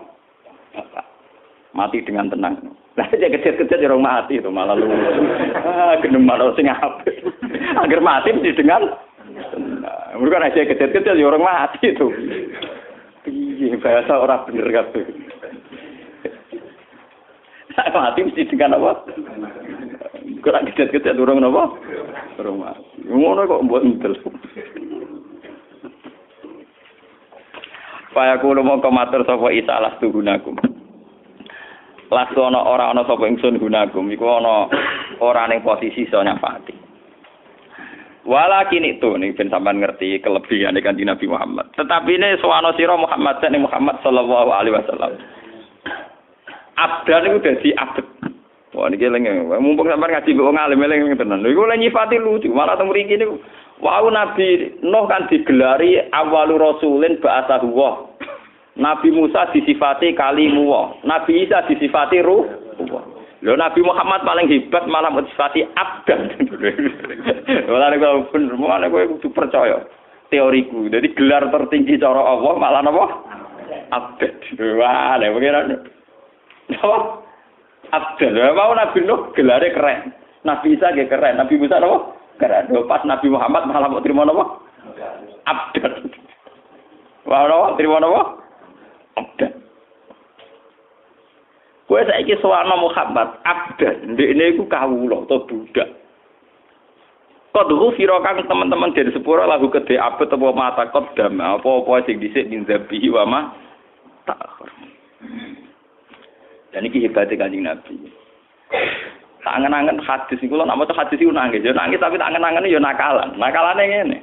Mati dengan tenang. Lah dia kecil-kecil orang mati itu malah lu. Geneman sing apik. Agar mati mesti dengan tenang. Mergo nek kecil-kecil orang mati itu. Piye bahasa ora bener kabeh. Mati mesti dengan apa? Kurang kecil-kecil orang napa? Orang mati. Ngono kok mbok entel. Paya kulo mongko matur sapa Isa alas tuhunakum. Lasu ana ora ana sapa ingsun gunakum iku ana ora ning posisi iso nyafati. Walakin itu ning ben sampean ngerti kelebihane Kanjeng Nabi Muhammad. Tetapi ne sowana sira Muhammad sallallahu alaihi wasallam. Abdan iku dadi abet. Wah niki eling mumpung sampean ngaji mbok wong alim eling tenan. Lha iku lha nyifati lucu. Malah teng mriki niku wau Nabi Nuh kan digelari awwalu rasulin ba'atsahu wa. Nabi Musa disifati kalimu wa. Nabi Isa disifati ruh wa. Lho Nabi Muhammad paling hebat malah disifati abdan. Ora nek bener, malah kowe kudu percaya teoriku. Jadi gelar tertinggi cara Allah malah napa? Abdan. Wah, nek pengiran. Napa? Abdan. Mau Nabi Nuh gelare keren. Nabi Isa ge keren. Nabi Musa napa? Keren. Pas Nabi Muhammad malah mau terima napa? Abdan. Wah, napa? Terima napa? Abdan. Kowe saiki sowana Muhammad abdan, ndekne iku kawula utawa budak. Kodhu fira kang teman-teman dari sepura lagu gede abet apa mata kodam apa-apa sing dhisik min zabihi wa ma ta'khir. Dan iki hebate Kanjeng Nabi. Tak angen-angen hadis iku lho nek maca hadis iku nangis, ya nangis tapi tak angen-angene ya nakalan. Nakalane ngene.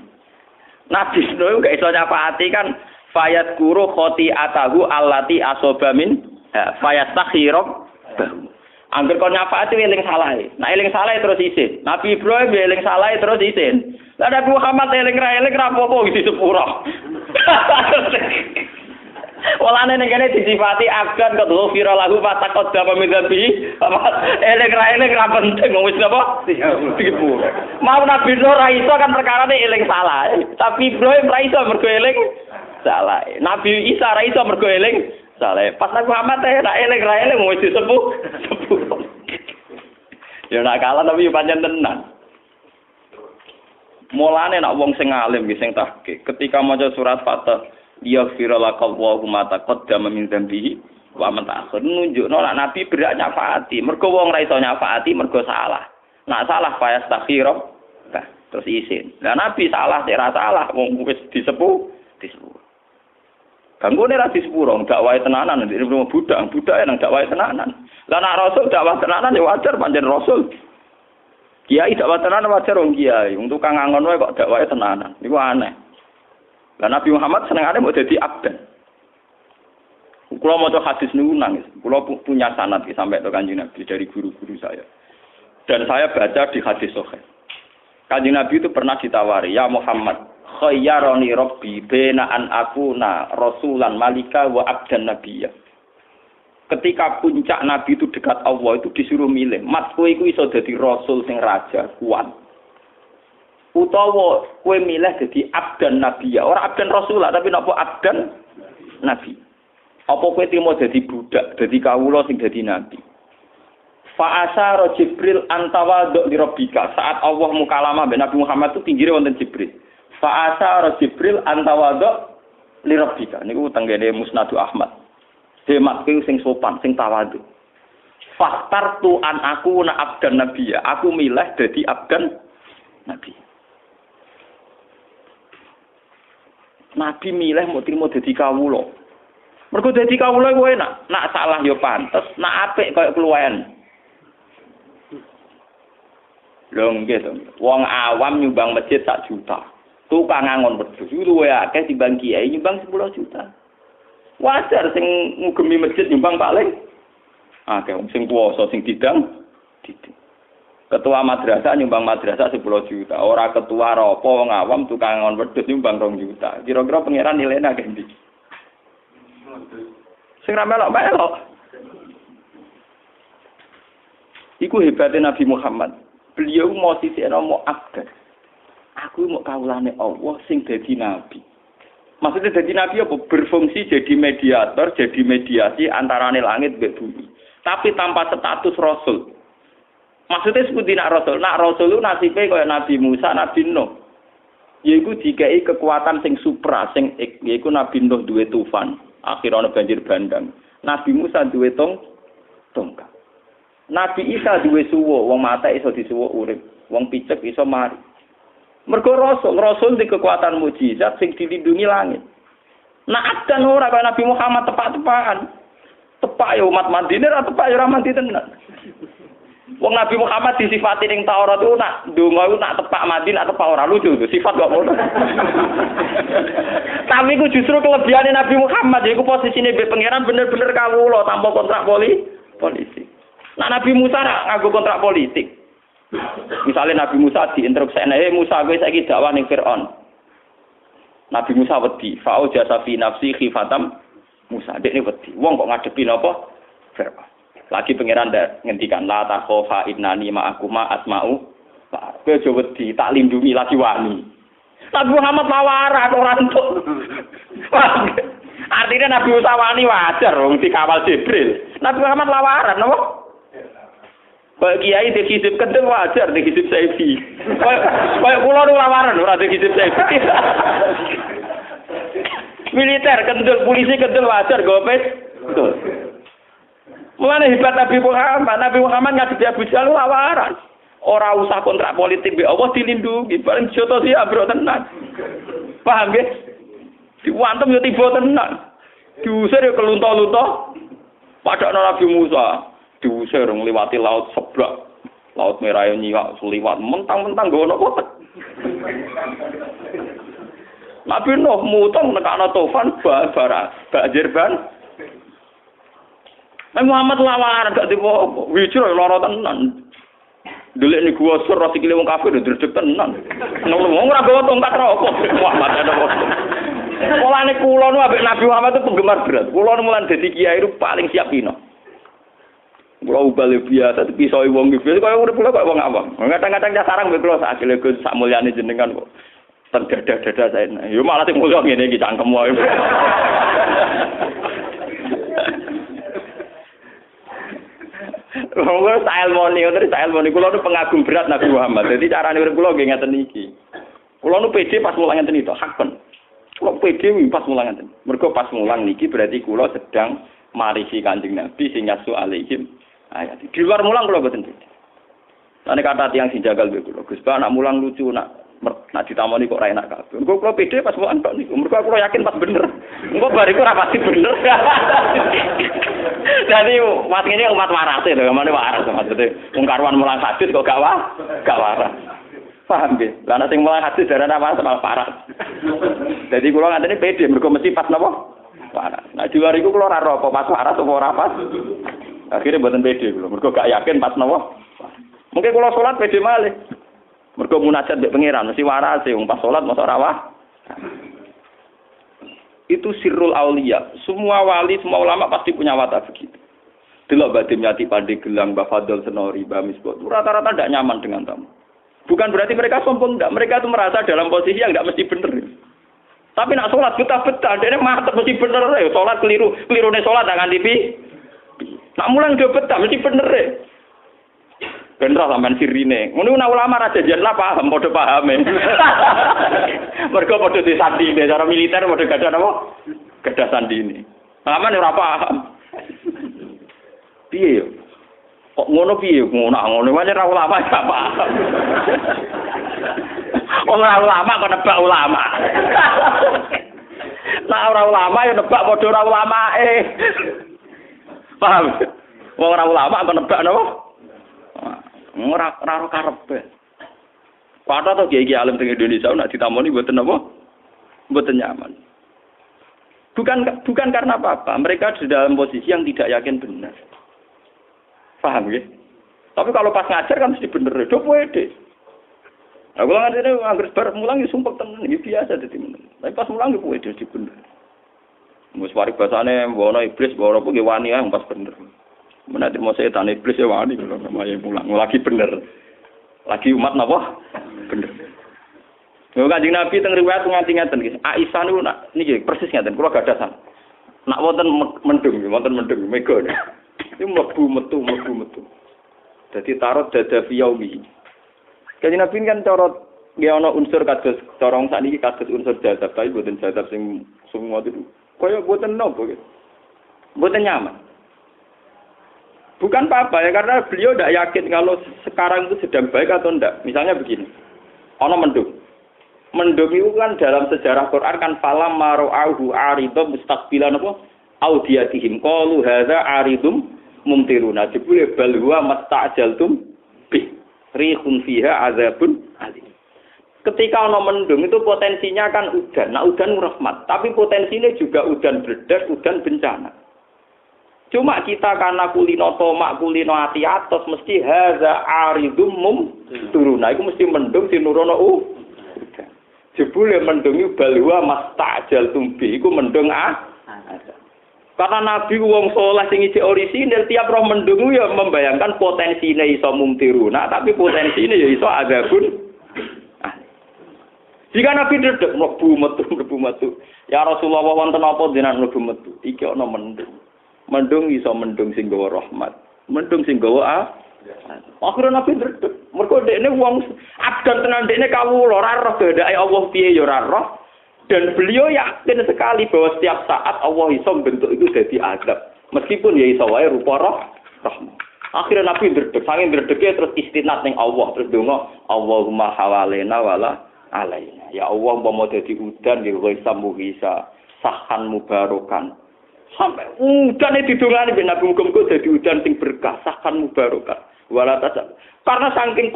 Nabi Nuh gak iso nyapaati kan fayat guru khoti'atahu allati asoba min fayastakhirok bahu. Angger kon nyafaati eling salahe. Nah eling salahe terus isin. Nabi Ibrahim eling salahe terus isin. Lah Nabi Muhammad eling ra apa-apa iki sepuro. Walane ning kene disifati abdan kok ghafira lahu fatakot dama midzabi. Eling ra penting wis napa? Sepuro. Mau Nabi Nuh ra iso kan perkarane eling salahe. Tapi Ibrahim ra iso mergo eling salahe. Nabi Isa ra iso mergo eling saleh. Pas Nabi Muhammad nak eling ra eling wis disepuh. Ya nak kalah tapi pancen tenan. Mulane nak wong sing alim nggih sing tahqiq, ketika maca surat Fatah, ya firallahu ma taqaddama min dzambihi wa man ta'akhir nunjukno nak Nabi berak nyafaati. Mergo wong ra iso nyafaati mergo salah. Nak salah fayastakhira terus isin. Lah Nabi salah ora salah wong wis disepuh. Kanggone ra disepuro, dakwahe tenanan nek rumah budak nang dakwahe tenanan. Lah nek rasul dakwah tenanan ya wajar pancen rasul. Kiai dakwah tenanan wajar wong kiai, wong tukang ngangon wae kok dakwahe tenanan. Niku aneh. Lah Nabi Muhammad senengane mau dadi abdan. Kula maca hadis niku nangis. Kula punya sanad sampai ke Kanjeng Nabi dari guru-guru saya. Dan saya baca di hadis sahih. Kanjeng Nabi itu pernah ditawari, "Ya Muhammad, khayyarani rabbi baina an akuna rasulan malika wa abdan nabiyya." Ketika puncak nabi itu dekat Allah itu disuruh milih, mat kowe iku iso dadi rasul sing raja kuat. Utawa kowe milih dadi abdan nabiyya, ora abdan rasulah tapi napa abdan nabi. Apa kowe trimo dadi budak, dadi kawula sing dadi nabi. Fa asara Jibril antawadhu li rabbika. Saat Allah mukalamah mbek Nabi Muhammad itu pinggire wonten Jibril. Fa asara Jibril antawadhu li rabbika. Niku tenggene Musnadu Ahmad. Dematku sing sopan, sing tawadhu. Fakhtartu an aku na abdan nabiyya. Aku milih dadi abdan nabi. Nabi milih mau trimo dadi kawula. Mergo dadi kawula kuwi enak. Nak salah ya pantes, nak apik koyo keluwen. Lho nggih to. Wong awam nyumbang masjid 1 juta. Tukang ngangon wedhus luwe akeh timbang kiai nyumbang 10 juta. Wajar sing ngugemi masjid nyumbang paling akeh sing kuwasa sing didang. Ketua madrasah nyumbang madrasah 10 juta. Ora ketua apa wong awam tukang ngangon wedhus nyumbang 2 juta. Kira-kira pangeran nilainya akeh ndi? Sing ra melok-melok. Iku hebatnya Nabi Muhammad. Beliau mau sisikno mau abdan. Aku mau kawulane Allah sing dadi nabi. Maksudnya dadi nabi apa? Berfungsi jadi mediator, jadi mediasi antarane langit mbek bumi. Tapi tanpa status rasul. Maksudnya seperti nak rasul. Nak rasul itu nasibe kaya Nabi Musa, Nabi Nuh. Yaiku dikai kekuatan sing supra, sing yaiku Nabi Nuh duwe tufan, akhirnya banjir bandang. Nabi Musa duwe tongkat. Nabi Isa duwe suwo, wong mata iso disuwo urip, wong picek iso mari. Mergo rasul di kekuatan mukjizat sing dilindungi langit. Nah adan ora kaya Nabi Muhammad tepak-tepakan. Tepak ya umat Madinah ora tepak ya ora mandi tenan. Wong Nabi Muhammad disifati ning Taurat itu nak ndonga iku nak tepak mandi nak tepak ora lucu itu sifat kok ngono. Tapi iku justru kelebihane Nabi Muhammad yaiku posisine mbek pangeran bener-bener kawula tanpa kontrak politik. Nah Nabi Musa nganggo kontrak politik. Misalnya Nabi Musa diinstruksikan, Musa kowe saiki dakwah ning Firaun. Nabi Musa wedi, fa'u jasa fi nafsi khifatam Musa. Dekne wedi. Wong kok ngadepi napa? Firaun. Lagi pangeran ngendikan la takhofa innani ma'akuma asma'u. Kowe aja wedi, tak lindungi lagi wani. Nabi Muhammad lawaran ora entuk. Artinya Nabi Musa wani wajar wong dikawal Jibril. Nabi Muhammad lawaran napa? Kayak kiai dikisip kendel wajar dikisip Saifi. Kayak kula nu lawaran ora dikisip Saifi. Militer kendel, polisi kendel wajar gopes. Betul. Mulane hebat Nabi Muhammad. Nabi Muhammad ngadepi Abu Jahal lawaran. Ora usah kontrak politik be Allah dilindungi. Bareng joto sih abro tenan. Paham nggih? Diwantem yo tiba tenan. Diusir yo kelunto-lunto. Padha Nabi Musa diusir ngliwati laut seblak. Laut Merah yo nyiwak liwat mentang-mentang nggo ono kotek. Nabi Nuh mutong nekakno tofan banjir ban. Muhammad lawaran gak dipo. Wijro lara tenan. Delek niku gua sur roti kile wong kafir ndredeg tenan. Wong ora gawa tongkat rokok. Muhammad ada wong. Mulane kula nu ambek Nabi Muhammad itu penggemar berat. Kula nu mulan dadi kiai itu paling siap pino. Kula ubale biasa tapi iso wong iki kaya urip kula kaya wong awam. Kadang-kadang sarang mbek kula sak asile Gus sak mulyane jenengan kok. Ten dadah-dadah saya. Yo malah sing mulya ngene iki cangkem wae. Wong style moni kula nu pengagum berat Nabi Muhammad. Dadi carane urip kula nggih ngeten iki. Kula nu pede pas mulang ngeten iki to, hakon. Kula pede pas mulang ngeten. Mergo pas mulang niki berarti kula sedang marisi Kanjeng Nabi sing yasu alaihim ayat. Di luar mulang kula mboten pede. Ane kata tiyang sing jagal kula, Gus Ba nak mulang lucu nak ditamoni kok ra enak kabeh. Engko kula pede pas mulang tok niku. Mergo kula yakin pas bener. Engko bariku ora pasti bener. Jadi mas ini umat waras lho, mana waras maksudnya. Wong karuan mulang hadis kok gak waras. Paham nggih? Lah nek sing mulang hadis darane waras malah parah. Jadi kula nganteni pede mergo mesti pas napa? Waras. Nah di luar iku kula ora apa pas waras apa ora pas. Akhire mboten pede kula, mergo gak yakin pas napa. Mungkin kula salat pede malih. Mergo munajat mbek pangeran mesti waras wong pas salat mosok ora waras. Itu sirrul aulia. Semua wali, semua ulama pasti punya watak begitu. Delok Mbah Dimyati Pandhe Gelang, Mbah Fadl Senori, Mbah Misbah, rata-rata tidak nyaman dengan tamu. Bukan berarti mereka sombong, enggak. Mereka itu merasa dalam posisi yang enggak mesti benar. Tapi nak sholat betah-betah, dia mantep mesti bener ya. Sholat kelirune sholat tak nganti pi. Nak mulang dia betah mesti bener ya. Bener sampean sirine. Ngono ulama ra janjian lah paham, padha pahame. Mergo padha disandine cara militer padha gadah napa? Gadah sandine. Aman ora paham. Piye yo? Kok ngono piye? Ngono wae ra ulama gak paham. Ora ulama kok nebak ulama. Nah ora ulama ya nebak padha ora ulamae. Paham? Wong ora ulama kok nebak napa? Ora karepe. Padha to kiai alim teng Indonesia nek ditamoni mboten napa? Mboten nyaman. Bukan karena apa-apa, mereka di dalam posisi yang tidak yakin benar. Paham ya? Tapi kalau pas ngajar kan mesti bener, do pede. Nah, kalau ngajari anggar bar mulang ya sumpah temen, ya biasa dadi men. Tapi pas mulang ya pede di bener. Mus warik basane wono iblis wono apa ge wani ah pas bener. Menate mau setan iblis ya wani kalau namanya mulang lagi bener. Lagi umat napa? Bener. Yo Kanjeng Nabi teng riwayat nganti ngaten iki. Aisyah niku niki persis ngaten, kula gadasan. Nak wonten mendung mega. Iki mlebu metu. Dadi tarot dada fi yaumi. Kanjeng Nabi kan cara nggih ana unsur kados corong sakniki kados unsur jadab, tapi mboten jadab sing semua itu. Kaya mboten nopo gitu. Mboten nyaman. Bukan apa-apa ya, karena beliau tidak yakin kalau sekarang itu sedang baik atau tidak. Misalnya begini, ono mendung. Mendung itu kan dalam sejarah Quran kan falam maro'ahu aridum mustaqbilan apa? Audiyatihim qalu hadza aridum mumtiruna. Jebule bal huwa masta'jaltum bi rihun fiha azabun alim. Ketika ono mendung itu potensinya kan udan. Nah udan rahmat, tapi potensinya juga udan berdas, udan bencana. Cuma kita karena kulino tomak, kulino ati atos mesti haza aridum turuna iku mesti mendung sinurono jebule mendungi balwa mastajal tumbi iku mendung karena nabi wong saleh sing isih orisinil tiap roh mendung ya membayangkan potensine iso mumtiruna tapi potensine ya iso azabun. Jika Nabi ndredeg mlebu metu. Ya Rasulullah wonten apa jenengan mlebu metu? Iki ana mendung. Mendung iso mendung sing gawa rahmat. Mendung sing gawa akhirnya Nabi ndredeg. Mergo dekne wong abdan tenan dekne kawula ora roh kehendake Allah piye ya ora roh. Dan beliau yakin sekali bahwa setiap saat Allah iso bentuk itu dadi azab. Meskipun ya iso wae rupa rahmat. Akhirnya Nabi ndredeg, saking ndredege terus istinad ning Allah terus donga Allahumma hawalena wala alaina. Ya Allah umpama dadi udan nggih ghaisam mughisa sahan mubarokan. Sampai udane didongani ben Nabi muga-muga dadi udan sing berkah sahan mubarokan. Wala tasab. Karena saking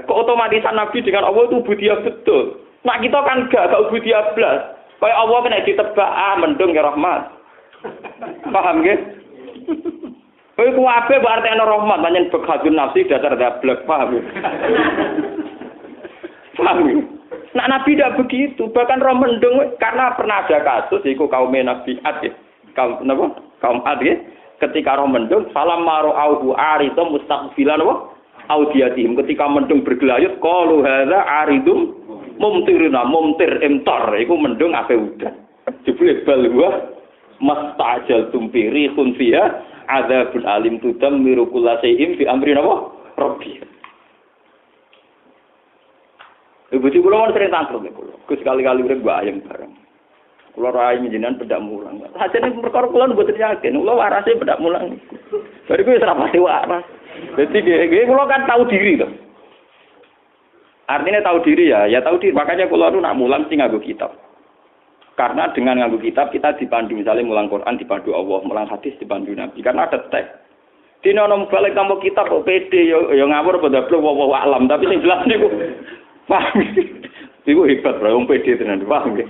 keotomatisan Nabi dengan Allah itu budia betul. Nah kita kan gak budia blas. Kayak Allah kena ditebak mendung ya rahmat. Paham nggih? Kowe kuwabe berarti ana rahmat, pancen bekhadun nafsi dasar dablek, paham? Paham? Nah Nabi tidak begitu, bahkan roh mendung karena pernah ada kasus iku kaum Nabi Ad ya. Kaum Ad ya. Ketika roh mendung salam maru auhu aridum mustaqbilan wa audiyatihim ketika mendung bergelayut qalu hadza aridum mumtiruna mumtir imtar iku mendung ape udan. Jebule balwa mastajal tumpiri khun fiha adzabun alim tudammiru kullasaihim fi amri napa rabbi. Ibu kula mun sering tangkrut niku. Gus sekali-kali urip bayang bareng. Kula rai njenengan pedak mulang. Sajane perkara kula mboten yakin, kula warase pedak mulang. Bariku wis ora pasti waras. Dadi nggih kula kan tahu diri to. Artinya tahu diri ya tahu diri. Makanya kula nu nak mulang sing nganggo kitab. Karena dengan nganggo kitab kita dipandu misalnya mulang Quran dipandu Allah, mulang hadis dipandu Nabi. Karena ada teks. Dene ana balik kamu kitab kok pede ya ngawur padha blok wa alam tapi sing jelas niku paham. Iku hebat bro, wong pede tenan, paham nggih.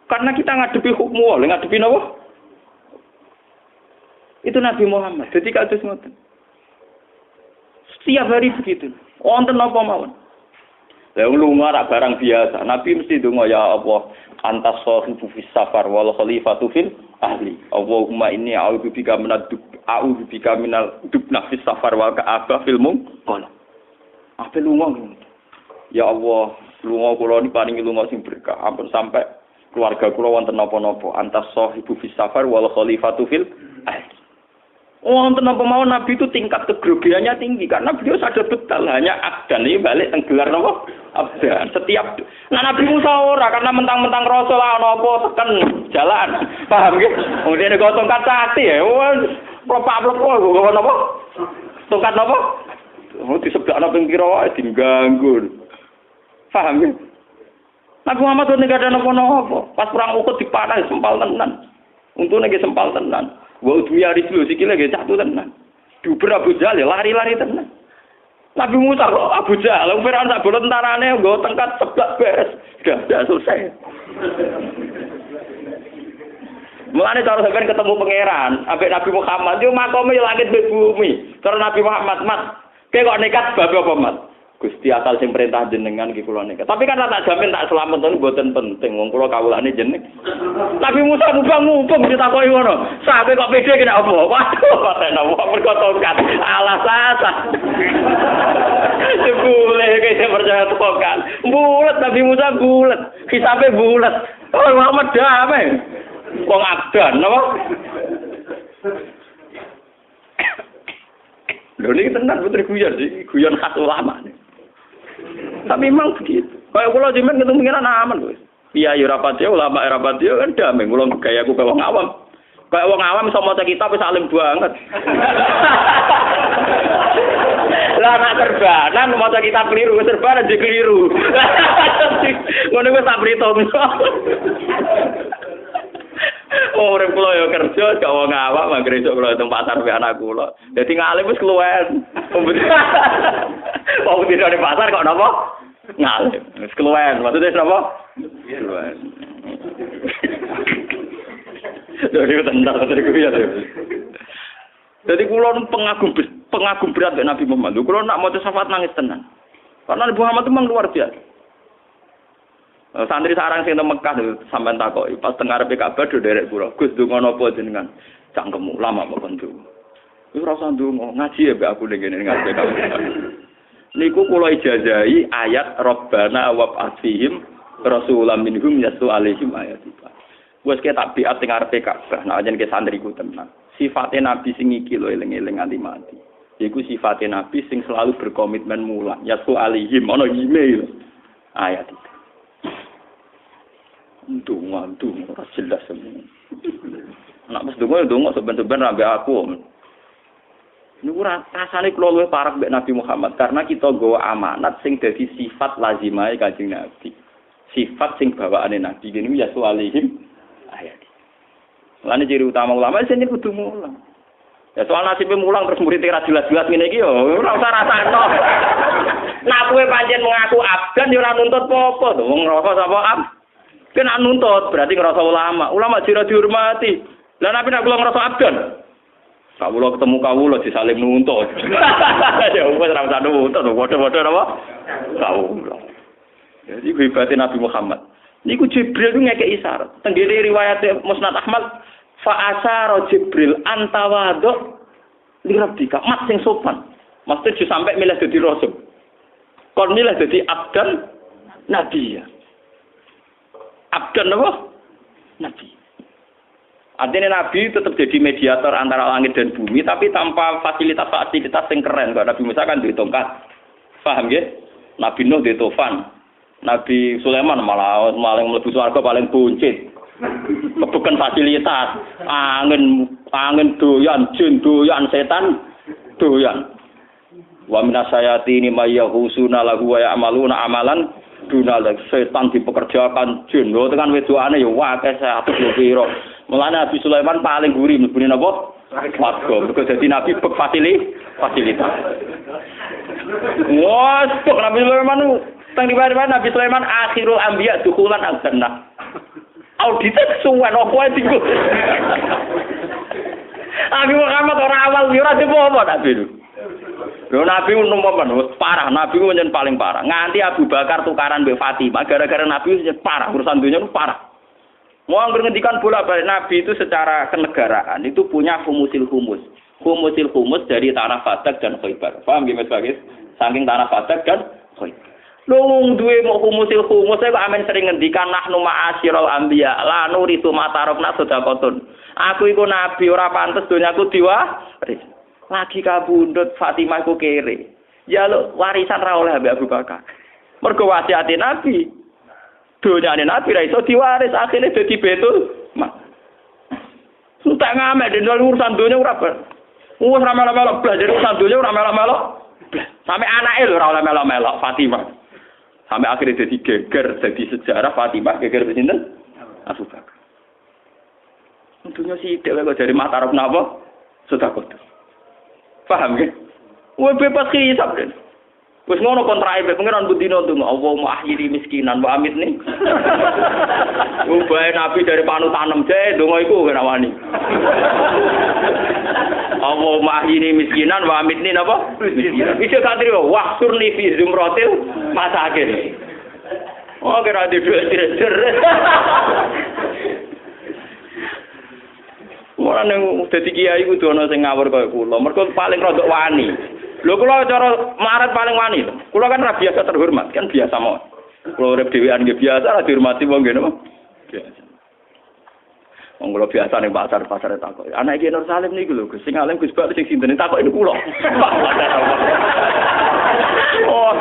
Karena kita ngadepi hukum Allah, ngadepi napa? Itu Nabi Muhammad. Jadi kados ngoten. Setiap hari begitu. Wonten napa mawon. Lah lunga rak barang biasa. Nabi mesti donga ya Allah, antas sahibu fis safar wal khalifatu fil ahli. Allahumma inni a'udzubika minal dubna fis safar wal ka'aba fil munqala. Apa lunga? Ya Allah, lunga kula niki paringi lunga sing berkah. Ampun sampai keluarga kula wonten napa-napa. Antas sahibu fis safar wal khalifatu fil ahli. Wonten napa mawon Nabi itu tingkat kegrogiannya tinggi karena beliau sadar betul hanya abdan ini balik tenggelar napa abdan setiap Nabi Musa ora karena mentang-mentang rasul ana apa tekan jalan paham nggih kemudian kok tongkat sate ya plepak-plepok kok napa tongkat napa disebutna ping pira wae diganggu paham nggih Nabi Muhammad nek ada napa-napa pas perang Uhud dipanah sempal tenan untune nggih sempal tenan. Wa duya rislu sikile nggih catu tenan. Duber Abu Jahal lari-lari tenan. Nabi Musa kok Abu Jahal Firaun sak bola tentarane nggo tengkat seblak beres. Sudah selesai. Mulane cara sampeyan ketemu pangeran, ambek Nabi Muhammad yo makome langit mbek bumi. Cara Nabi Muhammad, "Mat, kowe kok nekat bab apa, Mat?" Gusti asal sing perintah jenengan iki kula nekat. Tapi kan tak jamin tak selamat niku mboten penting. Wong kula kawulane jeneng. Nabi Musa mubang-mubang ditakoki ngono. Sampe kok pede kena apa? Waduh, kok ana wong mergo tongkat. Alas asah. Boleh kaya percaya tongkat. Bulet Nabi Musa bulet. Hisabe bulet. Oh, Muhammad damai. Wong abdan napa? Lho niki tenan putri guyon iki, guyon khas ulama. Tapi memang begitu. Kayak kula jenengan ketemu pengiran aman lho. Iya ya rapati ulama rapati kan damai kula gaya aku wong awam. Kayak wong awam iso maca kitab wis alim banget. Lah nak terbanan maca kitab keliru, terbanan jadi keliru. Ngono wis tak perhitung. Oh, urip kula ya kerja gak wong awak mangger esuk kula teng pasar mbek anak kula. Dadi ngalim wis keluwen. Wong di pasar kok napa? Ngalim. Wis keluwen. Maksudnya napa? Keluwen. Jadi tenang teriku ya. Jadi kula pengagum berat dengan Nabi Muhammad. Kula nak maca syafaat nangis tenan. Karena Nabi Muhammad itu memang luar biasa. Santri sarang sing teng Mekah sampean takoki, pas teng ngarepe Ka'bah do derek kula. Gus donga napa jenengan? Cangkemmu lama kok kon donga. Wis ora usah donga, ngaji ya mbek aku ning kene ngarepe Ka'bah. Niku kula ijazahi ayat Rabbana wab'ats fihim rasulam minhum yatlu alaihim ayatika. Wes ketak biat teng ngarepe Ka'bah, nek jenenge santriku tenan. Sifate nabi sing iki lho eling-eling nganti mati. Iku sifate nabi sing selalu berkomitmen mulang. Yatlu alaihim ana email ayat itu. Mantu ora jelas semua. Anak mesti donga seben-seben ambek aku. Niku rasane kula luwih parek mbek Nabi Muhammad karena kita nggawa amanat sing dadi sifat lazimahe Kanjeng Nabi. Sifat sing bawaane Nabi niku ya soalihim ayat. Lan ciri utama ulama sing kudu mulang. Ya soal nasibe mulang terus murid ora jelas-jelas ngene iki yo ora usah rasakno. Nek kowe pancen mengaku abdan yo ora nuntut apa-apa to. Wong ngrasa sapa kena nuntut berarti ngerasa ulama. Ulama jira dihormati. Lah nabi nak kula ngerasa abdan. Kawula ketemu kawula disaling nuntut. Ya wis ora usah nuntut, padha-padha napa? Kawula. Jadi hebate Nabi Muhammad. Niku Jibril ku ngekeki isyarat. Tenggene riwayat Musnad Ahmad, fa asara Jibril antawadhu li rabbika. Mat sing sopan. Maksud ju sampai milih dadi rasul. Kon milih dadi abdan nabi ya. Abdan apa? Nabi. Artinya Nabi tetap jadi mediator antara langit dan bumi, tapi tanpa fasilitas-fasilitas yang keren. Kalau Nabi Musa kan di tongkat. Paham ya? Nabi Nuh di tofan. Nabi Sulaiman malah mlebu swarga paling buncit. Bukan fasilitas. Angin doyan, jin doyan, setan doyan. Wa minasayatini mayyahusuna lahu wa ya'maluna amalan dunal setan dipekerjakan jin lho tekan wedokane ya akeh 100 piro. Mulane Nabi Sulaiman paling guri mlebune napa? Swarga. Mergo dadi nabi fasilitas. Wah, kok Nabi Sulaiman teng riwayat Nabi Sulaiman akhirul anbiya dukhulan al-jannah. Audite kesuwen opo ae dienggo. Nabi Muhammad ora awal yo ora apa Nabi itu. Lho Nabi numpan parah, Nabi menyen paling parah. Nganti Abu Bakar tukaran mbek Fatimah gara-gara Nabi wis parah, urusan dunia itu parah. Mau ngendikan bolak-balik Nabi itu secara kenegaraan itu punya humusil humus. Humusil humus dari tanah Fadak dan Khaibar. Paham nggih Mas Bagis? Saking tanah Fadak dan Khaibar. Lho wong duwe mau humusil humus e kok amen sering ngendikan nahnu ma'asyiral anbiya la nuritu matarabna sedaqatun. Aku iku nabi ora pantes donyaku diwaris. Lagi kabundut Fatimah ku kere. Ya lo warisan ra oleh Abu Bakar. Mergo wasiate Nabi. Donyane Nabi ra iso diwaris, akhirnya dadi betul. Sutak ngamek den urusan donya ora ber. Wis ra melok-melok blas urusan donya ora melok-melok. Sampai anake lho ora oleh melok-melok Fatimah. Sampai akhirnya jadi geger, jadi sejarah Fatimah geger sinten? Abu Bakar. Tentunya sih dhewe kok dari Matarab napa? Sedekah. Paham ya? Wah bebas hisab deh. Wes ngono kontrak ibe pengiran budino tuh Allahumma ahyini miskinan wa amit nih. Ubahe Nabi dari panutan je donga iku ora wani. Allahumma ahyini miskinan wa amit nih napa? Miskinan. Iso gak trimo wah surni fi zumratil masakin. Oh kira di dhuwit-dhuwit. Ora nang dadi kiai kudu ana sing ngawur kaya kula. Mergo paling rodok wani. Lho kula cara melarat paling wani lho. Kula kan ora biasa terhormat, kan biasa mawon. Kula urip dhewean nggih biasa ora dihormati wong nggih napa? Biasa. Wong kula biasa ning pasar-pasar takok. Anak iki Nur Salim niku lho, Gus sing alim Gus Bak sing sinten takok niku kula. Oh,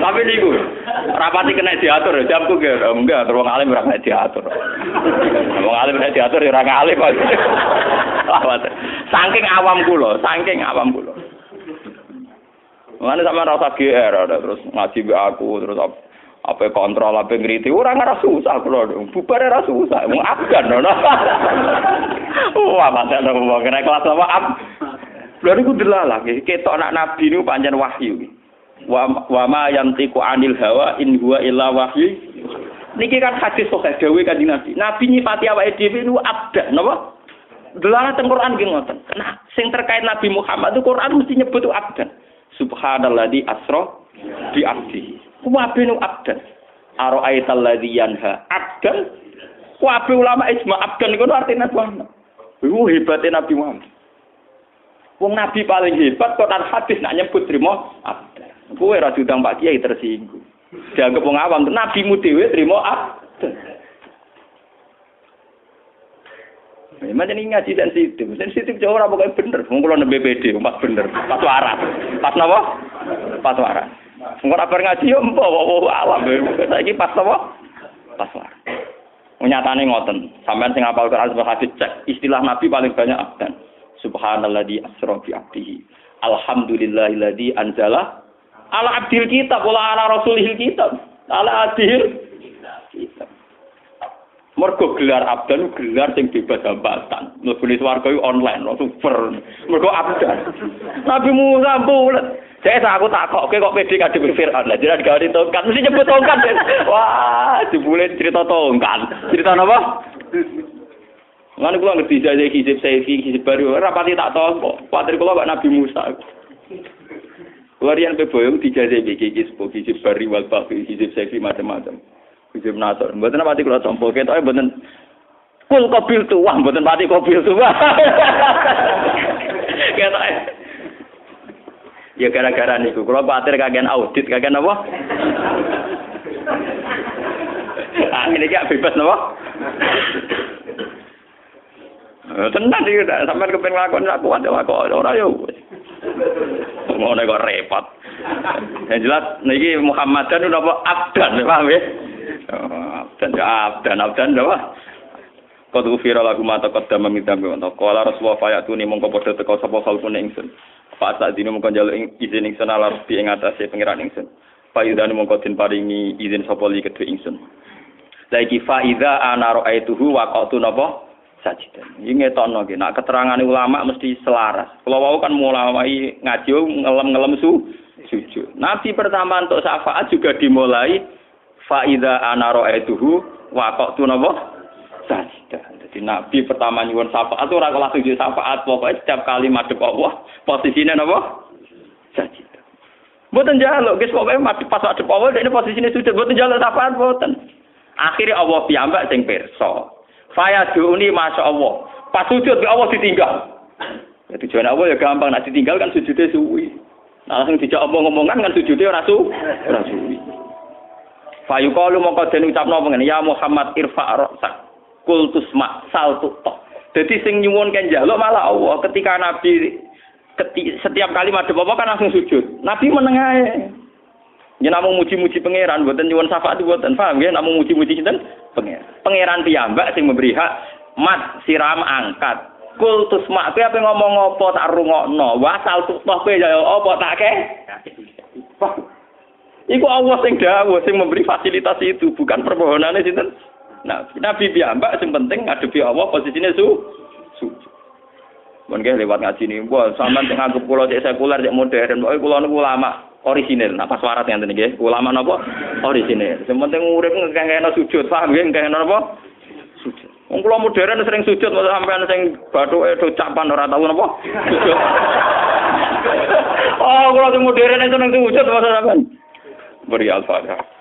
tapi niku rapati kena diatur jamku nggih. Enggak, terus wong alim ora kena diatur. Wong alim kena diatur ya ora ngalim. Saking awam kula. Mane sampean ora usah GR terus ngaji mbek aku terus apa kontrol apa ngriti ora ngarep susah kula. Bubar ora susah, wong afgan ngono. Wah, mate wong kena kelas apa? Lha niku delalah nggih, ketok anak nabi niku pancen wahyu. Wa ma yantiqu anil hawa in huwa illa wahyu. Niki kan hadis sahih dawuh Kanjeng Nabi. Nabi nyipati awake dhewe niku abdan napa? Delala teng Quran nggih ngoten. Nah, sing terkait Nabi Muhammad itu Quran mesti nyebut abdan. Subhanalladzi asra bi abdi. Kuwabe nu abdan. Ara'aital ladzi yanha abdan. Kuwabe ulama ijma abdan iku artine apa? Iku hebate Nabi Muhammad. Wong Nabi paling hebat kok hadis nak nyebut trimo abdan. Kowe ora diundang Pak Kiai tersinggung. Dianggap wong awam, nabimu dhewe trimo abdan. Memang ini ngaji sensitif jauh orang pokoknya bener. Mungkin kalau BPD, pas bener, pas waras, pas apa? Pas waras. Mungkin apa ngaji yo empok, alam. Lagi pas apa? Pas waras. Nyatane ngoten. Sampean sing hafal Quran sampai hadis cek. Istilah Nabi paling banyak abdan. Subhanalladzi asra bi abdihi. Alhamdulillahilladzi anzala ala abdil kitab wala ala rasulihil kitab. Ala abdil kitab. Mergo gelar abdan gelar sing bebas hambatan. Mlebune swarga iku online, super. Mergo abdan. Nabi Musa bulet. Saya aku takokke kok pede kadhe Fir'aun. Lah jenengan gawe tongkat mesti nyebut tongkat. Wah, jebule cerita tongkat. Cerita napa? Lan kula ngerti jaje hizib Saifi baru ora pati tak tampa. Kuwatir kula kok Nabi Musa. Larian beboyong dijaje iki hizib bari wal bafi hizib Saifi macam-macam. Hizib Nasr. Mboten pati kula tampa ketoke mboten kul qabil tu wah mboten pati qabil tu wah. Ketoke ya gara-gara niku kula patir kagian audit kagian apa? Ini gak bebas napa? Tenan iki sampean kepen lakon aku ada lakon ora yo. Ngono kok repot. Yang jelas niki Muhammadan napa abdan paham ya? Abdan napa? Qad ufira lagu mata qaddama min dambi wa qala rasulullah fayatuni mongko padha teka sapa kalkune ingsun. Pak sak dino mongko njaluk izin ingsun ala rabbi ing atase pangeran ingsun. Faidane mongko den paringi izin sapa li kedue ingsun. Saiki faida ana ra'aituhu waqatu napa sajidan. Iki ngetokno iki nek keterangane ulama mesti selaras. Kula wau kan mulai ngaji ngelem-ngelem sujud. Nabi pertama untuk syafaat juga dimulai faida ana ra'aituhu waqatu napa sajidan. Jadi Nabi pertama nyuwun syafaat ora kelas sujud syafaat pokoke setiap kali madhep Allah posisine napa? Sajidah. Mboten njaluk guys pokoke pas madhep Allah dene posisine sujud mboten njaluk syafaat mboten. Akhire Allah piyambak sing pirsa. Faya duuni masyaallah. Pas sujud ke Allah ditinggal. Ya tujuan Allah ya gampang nek ditinggal kan sujude suwi. Nah langsung dijak omong-omongan kan sujude ora suwi. Fayu qalu mongko den ucapno ngene ya Muhammad irfa ra'sak. Kultus mak saltu toh. Jadi sing nyuwun kan njaluk malah Allah. Ketika Nabi setiap kali madhep apa kan langsung sujud. Nabi menengahe. Ya namung muji-muji pangeran, mboten nyuwun syafaat mboten. Paham ya namung muji-muji sinten? Pangeran. Pangeran piyambak sing memberi hak mat siram angkat. Kultus mak kowe ape ngomong apa tak rungokno. Wa saltu toh kowe ya apa tak ke? Iku Allah sing dawuh sing memberi fasilitas itu, bukan permohonane sinten? Nabi piyambak sing penting ngadepi Allah posisine sujud. Mengke lewat ngaji niku sampean sing nganggep kula cek sekuler cek modern, pokoke kula niku ulama orisinil. Nah pas warat ngenten nggih, ulama napa? Orisinil. Sing penting urip ngekene sujud, paham nggih ngekene napa? Sujud. Wong kula modern sering sujud sampean sing bathuke do capan ora tau napa? Sujud. Oh, kula sing modern seneng sujud masa sampean. Beri al-Fatihah.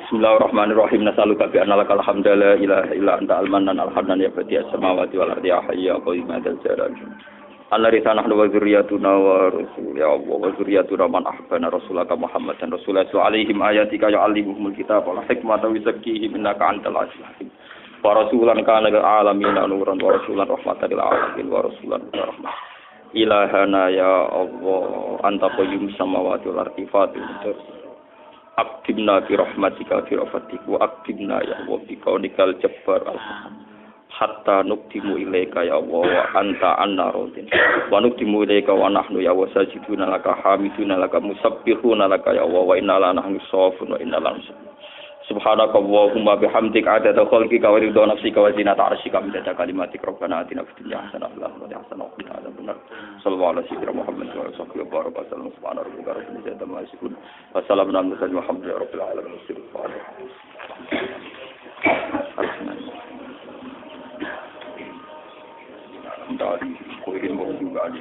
Bismillahirrahmanirrahim. Nasaluka bi anna lakal hamda la ilaha illa anta al-mannan al-hanan ya badi'as samawati wal ardi ya hayya qayyum dzal jalal. Alladzina nahnu wa dzurriyyatuna wa rasul ya Allah wa dzurriyyatuna man ahbana rasulaka Muhammadan rasulullah alaihim ayatika ya alimuhumul kitab wal hikmata wa zakkihim innaka antal azizul hakim. Wa rasulan kana lil alamin nuran wa rasulan rahmatan lil alamin wa rasulan rahmah. Ilahana ya Allah anta qayyum samawati wal ardi fatil. Aktimna bi rahmatika fi rafatik wa aktimna ya Allah bi kaunikal jabbar hatta nuktimu ilaika ya Allah wa anta anna radin wa nuktimu ilaika wa nahnu ya wa sajiduna laka hamiduna laka musabbihuna laka ya Allah wa inna la nahnu sawfun wa inna la Subhanakallahumma bihamdika adada khalqika wa ridha nafsika wa zinata 'arsyika midada kalimatik rabbana atina fid dunya hasanah wa fil akhirati hasanah wa qina adzabannar. Sallallahu alaihi wa Muhammad wa alihi wa baraka wasallam. Subhana rabbika rabbil izzati amma yasifun. Wa salamun alal mursalin walhamdulillahi rabbil alamin. Dari kuirin mau juga ada